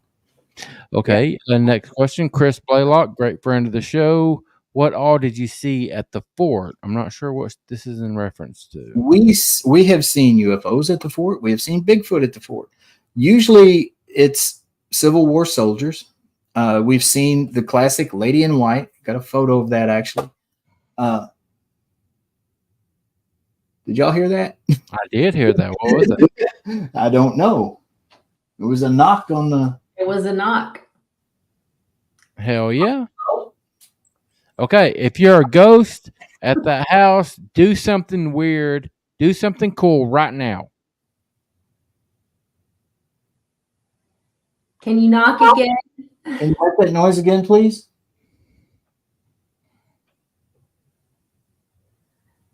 Okay. The next question, Chris Blaylock, great friend of the show. What all did you see at the fort? I'm not sure what this is in reference to. We have seen UFOs at the fort. We have seen Bigfoot at the fort. Usually, it's Civil War soldiers. We've seen the classic Lady in White. Got a photo of that actually. Did y'all hear that? I did hear that. What was it? I don't know. It was a knock on the. It was a knock. Hell yeah. Okay, if you're a ghost at the house, do something weird. Do something cool right now. Can you knock again? Can you make that noise again, please?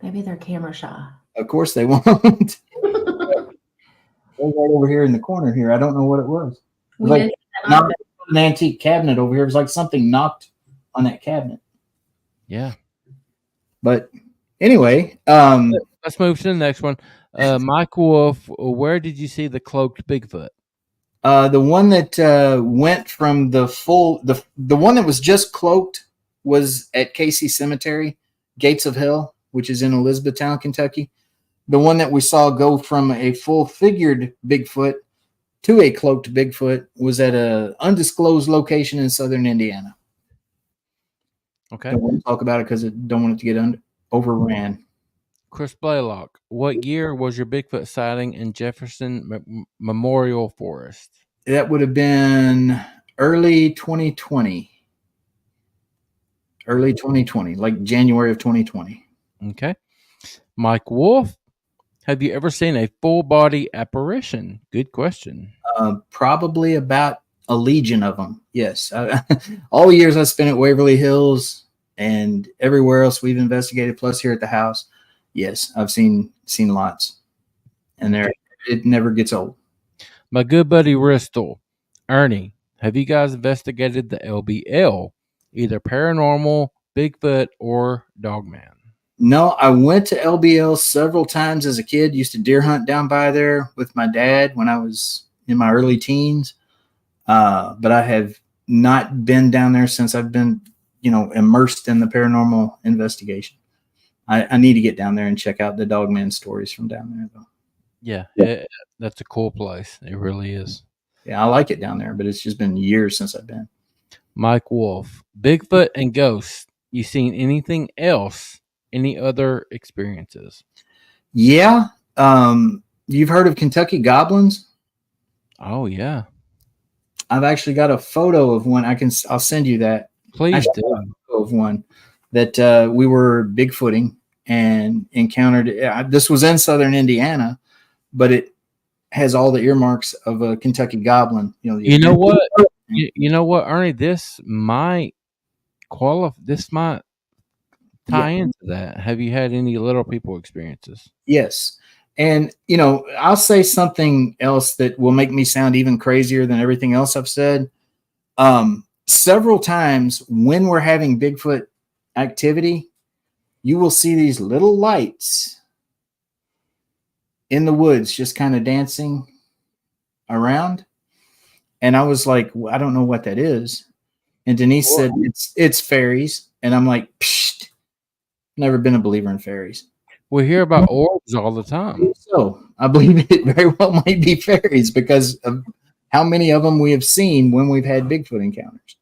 Maybe they're camera shy. Of course they won't. They're right over here in the corner here. I don't know what it was. It was like not an antique cabinet over here. It was like something knocked on that cabinet. Yeah. But anyway, let's move to the next one. Mike Wolf, where did you see the cloaked Bigfoot? The one that went from the one that was just cloaked was at Casey Cemetery, Gates of Hell, which is in Elizabethtown, Kentucky. The one that we saw go from a full figured Bigfoot to a cloaked Bigfoot was at a undisclosed location in southern Indiana. Okay. Don't want to talk about it because I don't want it to get overran. Chris Blaylock, what year was your Bigfoot sighting in Jefferson Memorial Forest? That would have been early 2020. Early 2020, like January of 2020. Okay. Mike Wolf, have you ever seen a full body apparition? Good question. Probably about a legion of them. Yes. All the years I spent at Waverly Hills and everywhere else we've investigated, plus here at the house. Yes, I've seen lots. And it never gets old. My good buddy Bristol, Ernie, have you guys investigated the LBL, either paranormal, Bigfoot, or Dogman? No, I went to LBL several times as a kid. Used to deer hunt down by there with my dad when I was in my early teens. But I have not been down there since I've been, immersed in the paranormal investigation. I need to get down there and check out the Dogman stories from down there, though. Yeah, that's a cool place. It really is. Yeah, I like it down there, but it's just been years since I've been. Mike Wolf, Bigfoot and ghosts. You seen anything else? Any other experiences? Yeah. You've heard of Kentucky goblins? Oh yeah. I've actually got a photo of one. I'll send you that. Please do. A photo of one that we were Bigfooting and encountered. This was in southern Indiana, but it has all the earmarks of a Kentucky goblin. You know what? You know what, Ernie? This might tie into that. Have you had any little people experiences? Yes. And, I'll say something else that will make me sound even crazier than everything else I've said. Several times when we're having Bigfoot activity, you will see these little lights in the woods just kind of dancing around. And I was like, well, I don't know what that is. And Denise said, it's fairies. And I'm like, psst, never been a believer in fairies. We hear about orbs all the time. So I believe it very well might be fairies because of how many of them we have seen when we've had Bigfoot encounters.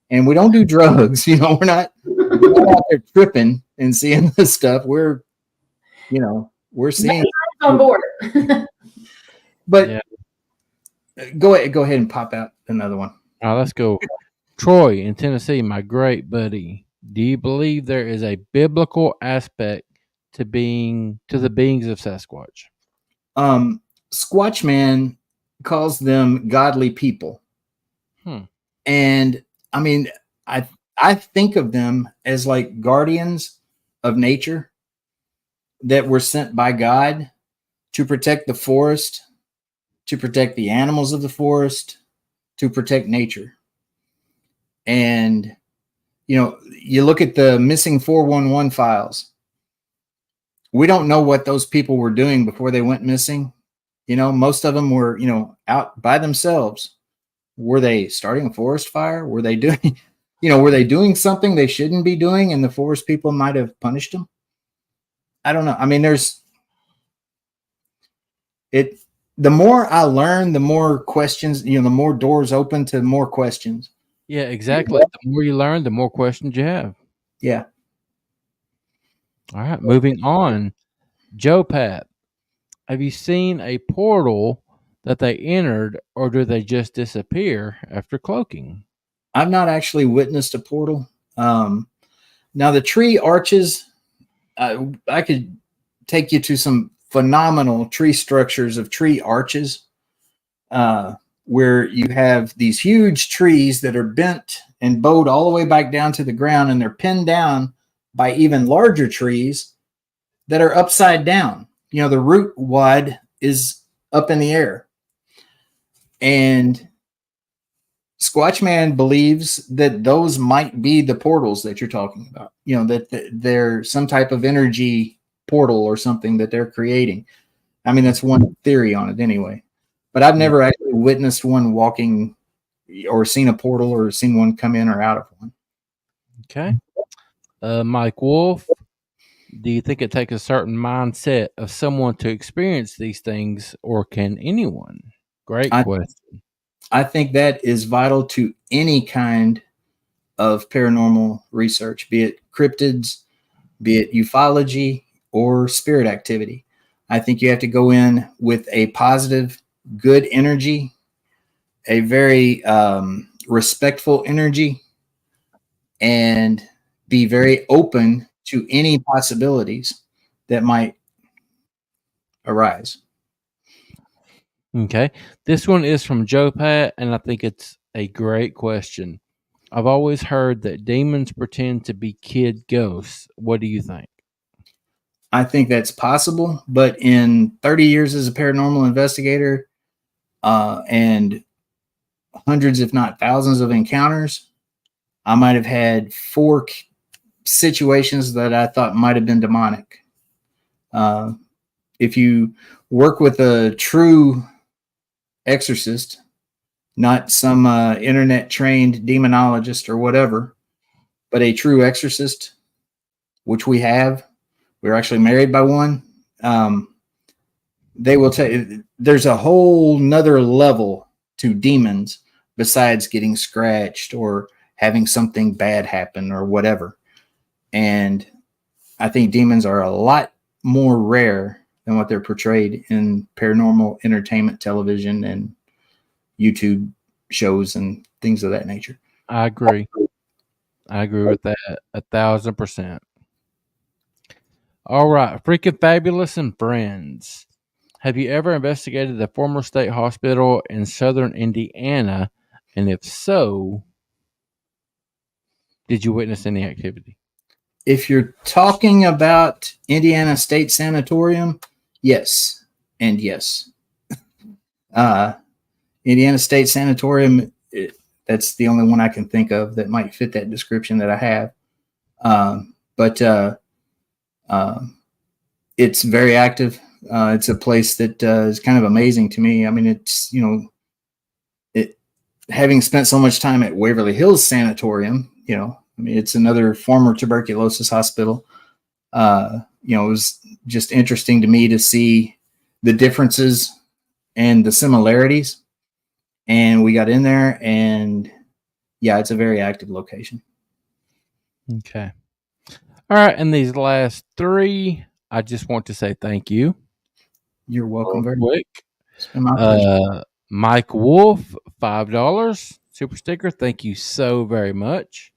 And we don't do drugs. We're not out there tripping and seeing this stuff. We're seeing on board. But yeah. Go ahead and pop out another one. All right, let's go. Troy in Tennessee, my great buddy. Do you believe there is a biblical aspect to the beings of Sasquatch? Squatch Man calls them godly people. And I mean, I think of them as like guardians of nature that were sent by God to protect the forest, to protect the animals of the forest, to protect nature. And, you look at the missing 411 files. we don't know what those people were doing before they went missing. Most of them were, out by themselves. Were they starting a forest fire? Were they doing, were they doing something they shouldn't be doing, and the forest people might have punished them? I don't know. I mean, the more I learn, the more questions, the more doors open to more questions. Yeah, exactly. The more you learn, the more questions you have. Yeah. All right, moving on. Joe Pat, have you seen a portal that they entered, or do they just disappear after cloaking? I've not actually witnessed a portal. Now the tree arches, I could take you to some phenomenal tree structures of tree arches, where you have these huge trees that are bent and bowed all the way back down to the ground, and they're pinned down by even larger trees that are upside down. The root wad is up in the air. And Squatchman believes that those might be the portals that you're talking about, that they're some type of energy portal or something that they're creating. I mean, that's one theory on it anyway. But I've never actually witnessed one walking or seen a portal or seen one come in or out of one. Okay. Mike Wolf, do you think it takes a certain mindset of someone to experience these things, or can anyone? Great question. I think that is vital to any kind of paranormal research, be it cryptids, be it ufology, or spirit activity. I think you have to go in with a positive, good energy, a very respectful energy, and be very open to any possibilities that might arise. Okay. This one is from Joe Pat, and I think it's a great question. I've always heard that demons pretend to be kid ghosts. What do you think? I think that's possible, but in 30 years as a paranormal investigator, and hundreds, if not thousands, of encounters, I might have had 4 situations that I thought might have been demonic. If you work with a true exorcist, not some internet trained demonologist or whatever, but a true exorcist, which we have, we're actually married by one. They will tell you there's a whole nother level to demons besides getting scratched or having something bad happen or whatever. And I think demons are a lot more rare than what they're portrayed in paranormal entertainment television and YouTube shows and things of that nature. I agree. I agree with that 1,000%. All right. Freaking Fabulous and Friends. Have you ever investigated the former state hospital in southern Indiana? And if so, did you witness any activity? If you're talking about Indiana State Sanatorium, yes, and yes. Indiana State Sanatorium, that's the only one I can think of that might fit that description that I have. But it's very active. It's a place that is kind of amazing to me. I mean, it's, having spent so much time at Waverly Hills Sanatorium, I mean, it's another former tuberculosis hospital. It was just interesting to me to see the differences and the similarities. And we got in there, and yeah, it's a very active location. Okay. All right. And these last 3, I just want to say thank you. You're welcome. Very quick. It's been my pleasure. Mike Wolf, $5 super sticker. Thank you so very much.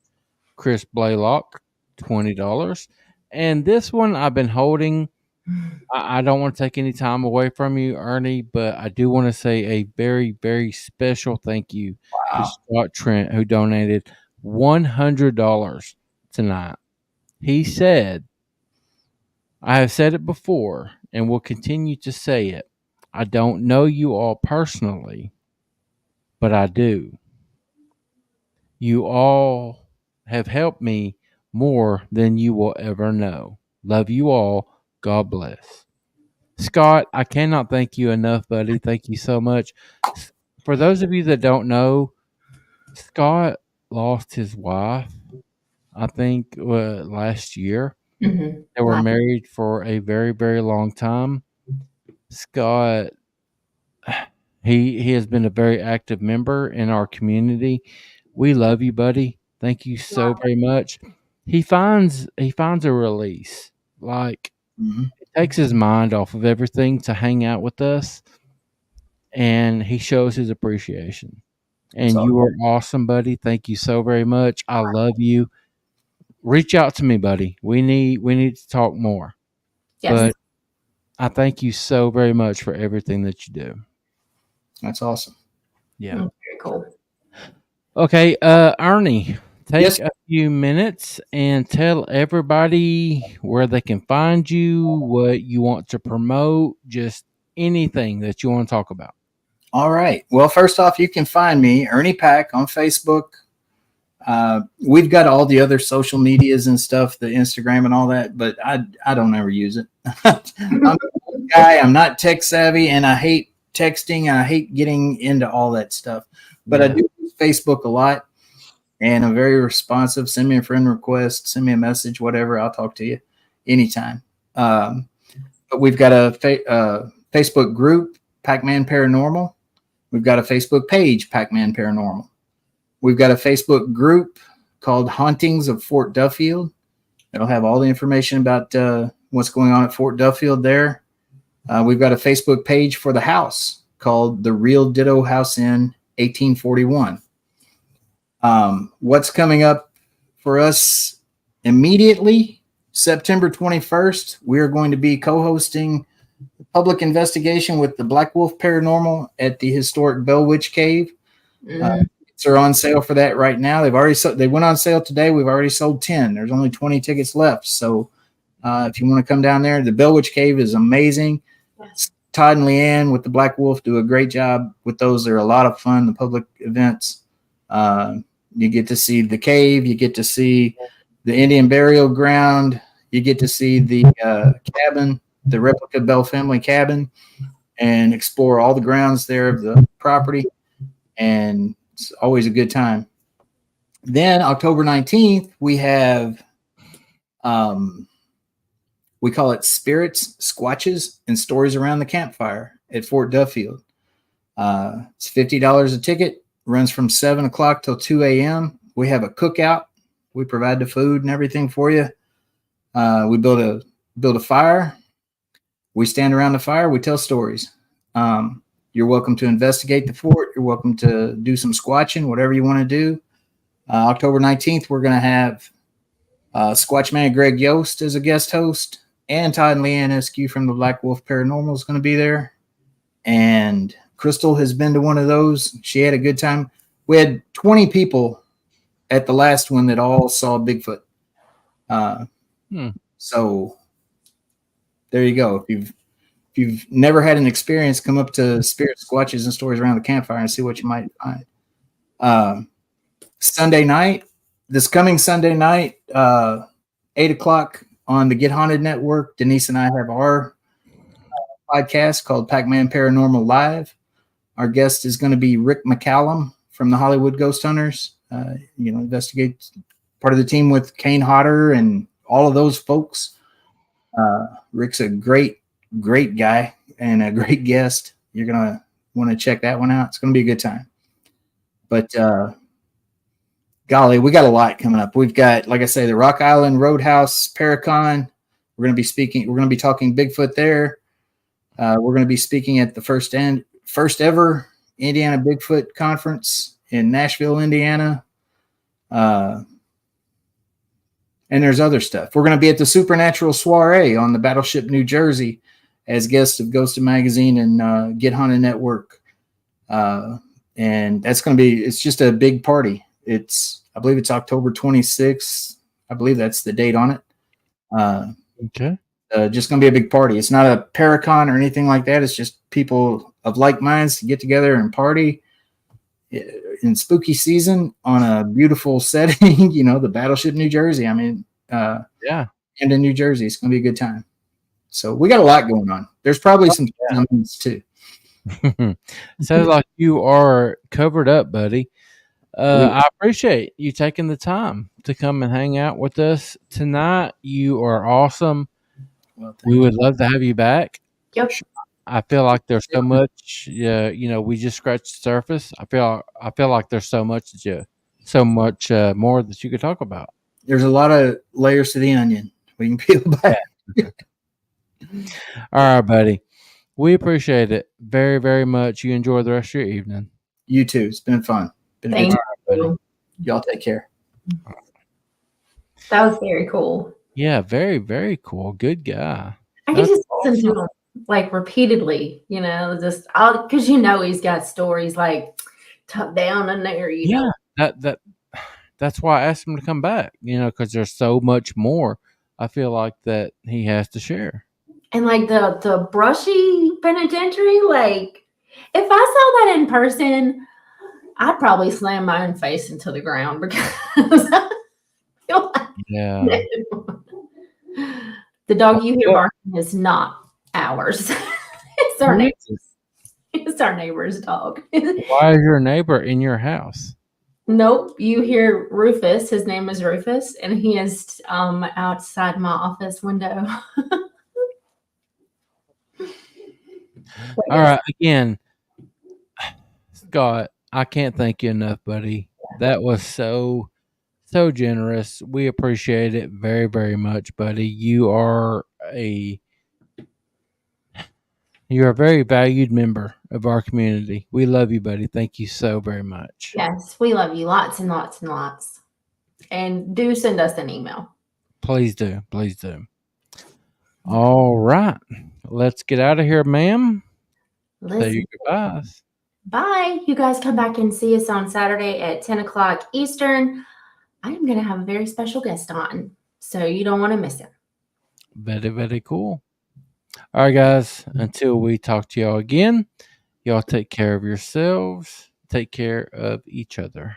Chris Blaylock, $20. And this one I've been holding. I don't want to take any time away from you, Ernie, but I do want to say a very, very special thank you to Scott Trent, who donated $100 tonight. He said, I have said it before and will continue to say it. I don't know you all personally, but I do. You all have helped me more than you will ever know. Love you all. God bless. Scott, I cannot thank you enough, buddy. Thank you so much. For those of you that don't know, Scott lost his wife, I think, last year. Mhm. They were married for a very, very long time. Scott, he has been a very active member in our community. We love you, buddy. Thank you so very much. He finds a release. Like, Mhm. it takes his mind off of everything to hang out with us, and he shows his appreciation. That's And all. you are awesome, buddy. Thank you so very much. I love you. Reach out to me, buddy. We need to talk more. Yes. But I thank you so very much for everything that you do. That's awesome. Yeah. Very cool. Okay, Ernie, take Yes. a few minutes and tell everybody where they can find you, what you want to promote, just anything that you want to talk about. All right. Well, first off, you can find me, Ernie Pack, on Facebook. We've got all the other social medias and stuff, the Instagram and all that, but I don't ever use it. I'm a guy. I'm not tech savvy, and I hate texting. And I hate getting into all that stuff. But I do use Facebook a lot, and I'm very responsive. Send me a friend request, send me a message, whatever. I'll talk to you anytime. But we've got a Facebook group, Pac-Man Paranormal. We've got a Facebook page, Pac-Man Paranormal. We've got a Facebook group called Hauntings of Fort Duffield. It'll have all the information about what's going on at Fort Duffield there. We've got a Facebook page for the house called The Real Ditto House Inn, 1841. What's coming up for us immediately, September 21st, we are going to be co-hosting a public investigation with the Black Wolf Paranormal at the historic Bell Witch Cave. Tickets are on sale for that right now. They went on sale today. We've already sold 10. There's only 20 tickets left. So if you want to come down there, the Bell Witch Cave is amazing. Todd and Leanne with the Black Wolf do a great job with those. They're a lot of fun, the public events. You get to see the cave. You get to see the Indian burial ground. You get to see the cabin, the replica Bell family cabin, and explore all the grounds there of the property. And it's always a good time. Then October 19th, we have, we call it Spirits, Squatches, and Stories Around the Campfire at Fort Duffield. It's $50 a ticket, runs from 7 o'clock till 2 a.m. We have a cookout. We provide the food and everything for you. We build a fire. We stand around the fire. We tell stories. You're welcome to investigate the fort. You're welcome to do some squatching, whatever you want to do. October 19th, we're going to have Squatchman Greg Yost as a guest host, and Todd and Leanne Eskew from the Black Wolf Paranormal is going to be there. And Crystal has been to one of those. She had a good time. We had 20 people at the last one that all saw Bigfoot. So there you go. If you've never had an experience, come up to Spirit Squatches and Stories Around the Campfire and see what you might find. Sunday night, this coming Sunday night, 8 o'clock on the Get Haunted Network, Denise and I have our podcast called Pac-Man Paranormal Live. Our guest is going to be Rick McCallum from the Hollywood Ghost Hunters. Investigate, part of the team with Kane Hodder and all of those folks. Rick's a great guy and a great guest. You're going to want to check that one out. It's going to be a good time. But golly, we got a lot coming up. We've got, like I say, the Rock Island Roadhouse Paracon. We're going to be talking Bigfoot there. We're going to be speaking at the first ever Indiana Bigfoot Conference in Nashville, Indiana. And there's other stuff. We're going to be at the Supernatural Soiree on the Battleship, New Jersey, as guests of Ghosted Magazine and Get Haunted Network. And that's going to be, it's just a big party. I believe it's October 26th. I believe that's the date on it. Okay. Just going to be a big party. It's not a Paracon or anything like that. It's just people of like minds to get together and party in spooky season on a beautiful setting, the Battleship, New Jersey. I mean, yeah. And in New Jersey, it's going to be a good time. So we got a lot going on. There's probably some comments too. Sounds like you are covered up, buddy. I appreciate you taking the time to come and hang out with us tonight. You are awesome. Well, We would love to have you back. Yep. I feel like there's so much. We just scratched the surface. I feel like there's so much more that you could talk about. There's a lot of layers to the onion we can peel back. All right, buddy. We appreciate it very, very much. You enjoy the rest of your evening. You too. It's been fun. Been a good Thank time. you. Y'all take care. That was very cool. Yeah, very, very cool. Good guy. I can just listen to him like repeatedly, just because he's got stories like tucked down in there. That's why I asked him to come back. Because there's so much more. I feel like that he has to share. And like the brushy penitentiary, like if I saw that in person, I'd probably slam my own face into the ground because I feel like the dog you hear barking is not ours. It's our neighbor's. It's our neighbor's dog. Why is your neighbor in your house? Nope. You hear Rufus. His name is Rufus, and he is outside my office window. All right. Again, Scott, I can't thank you enough, buddy. That was so generous. We appreciate it very, very much, buddy. You're a very valued member of our community. We love you, buddy. Thank you so very much. Yes, we love you lots and lots and lots. And do send us an email. Please do. Please do. All right. Let's get out of here, ma'am. Say your goodbyes. Bye. You guys come back and see us on Saturday at 10 o'clock Eastern. I am going to have a very special guest on, so you don't want to miss it. Very, very cool. All right, guys. Until we talk to y'all again, y'all take care of yourselves. Take care of each other.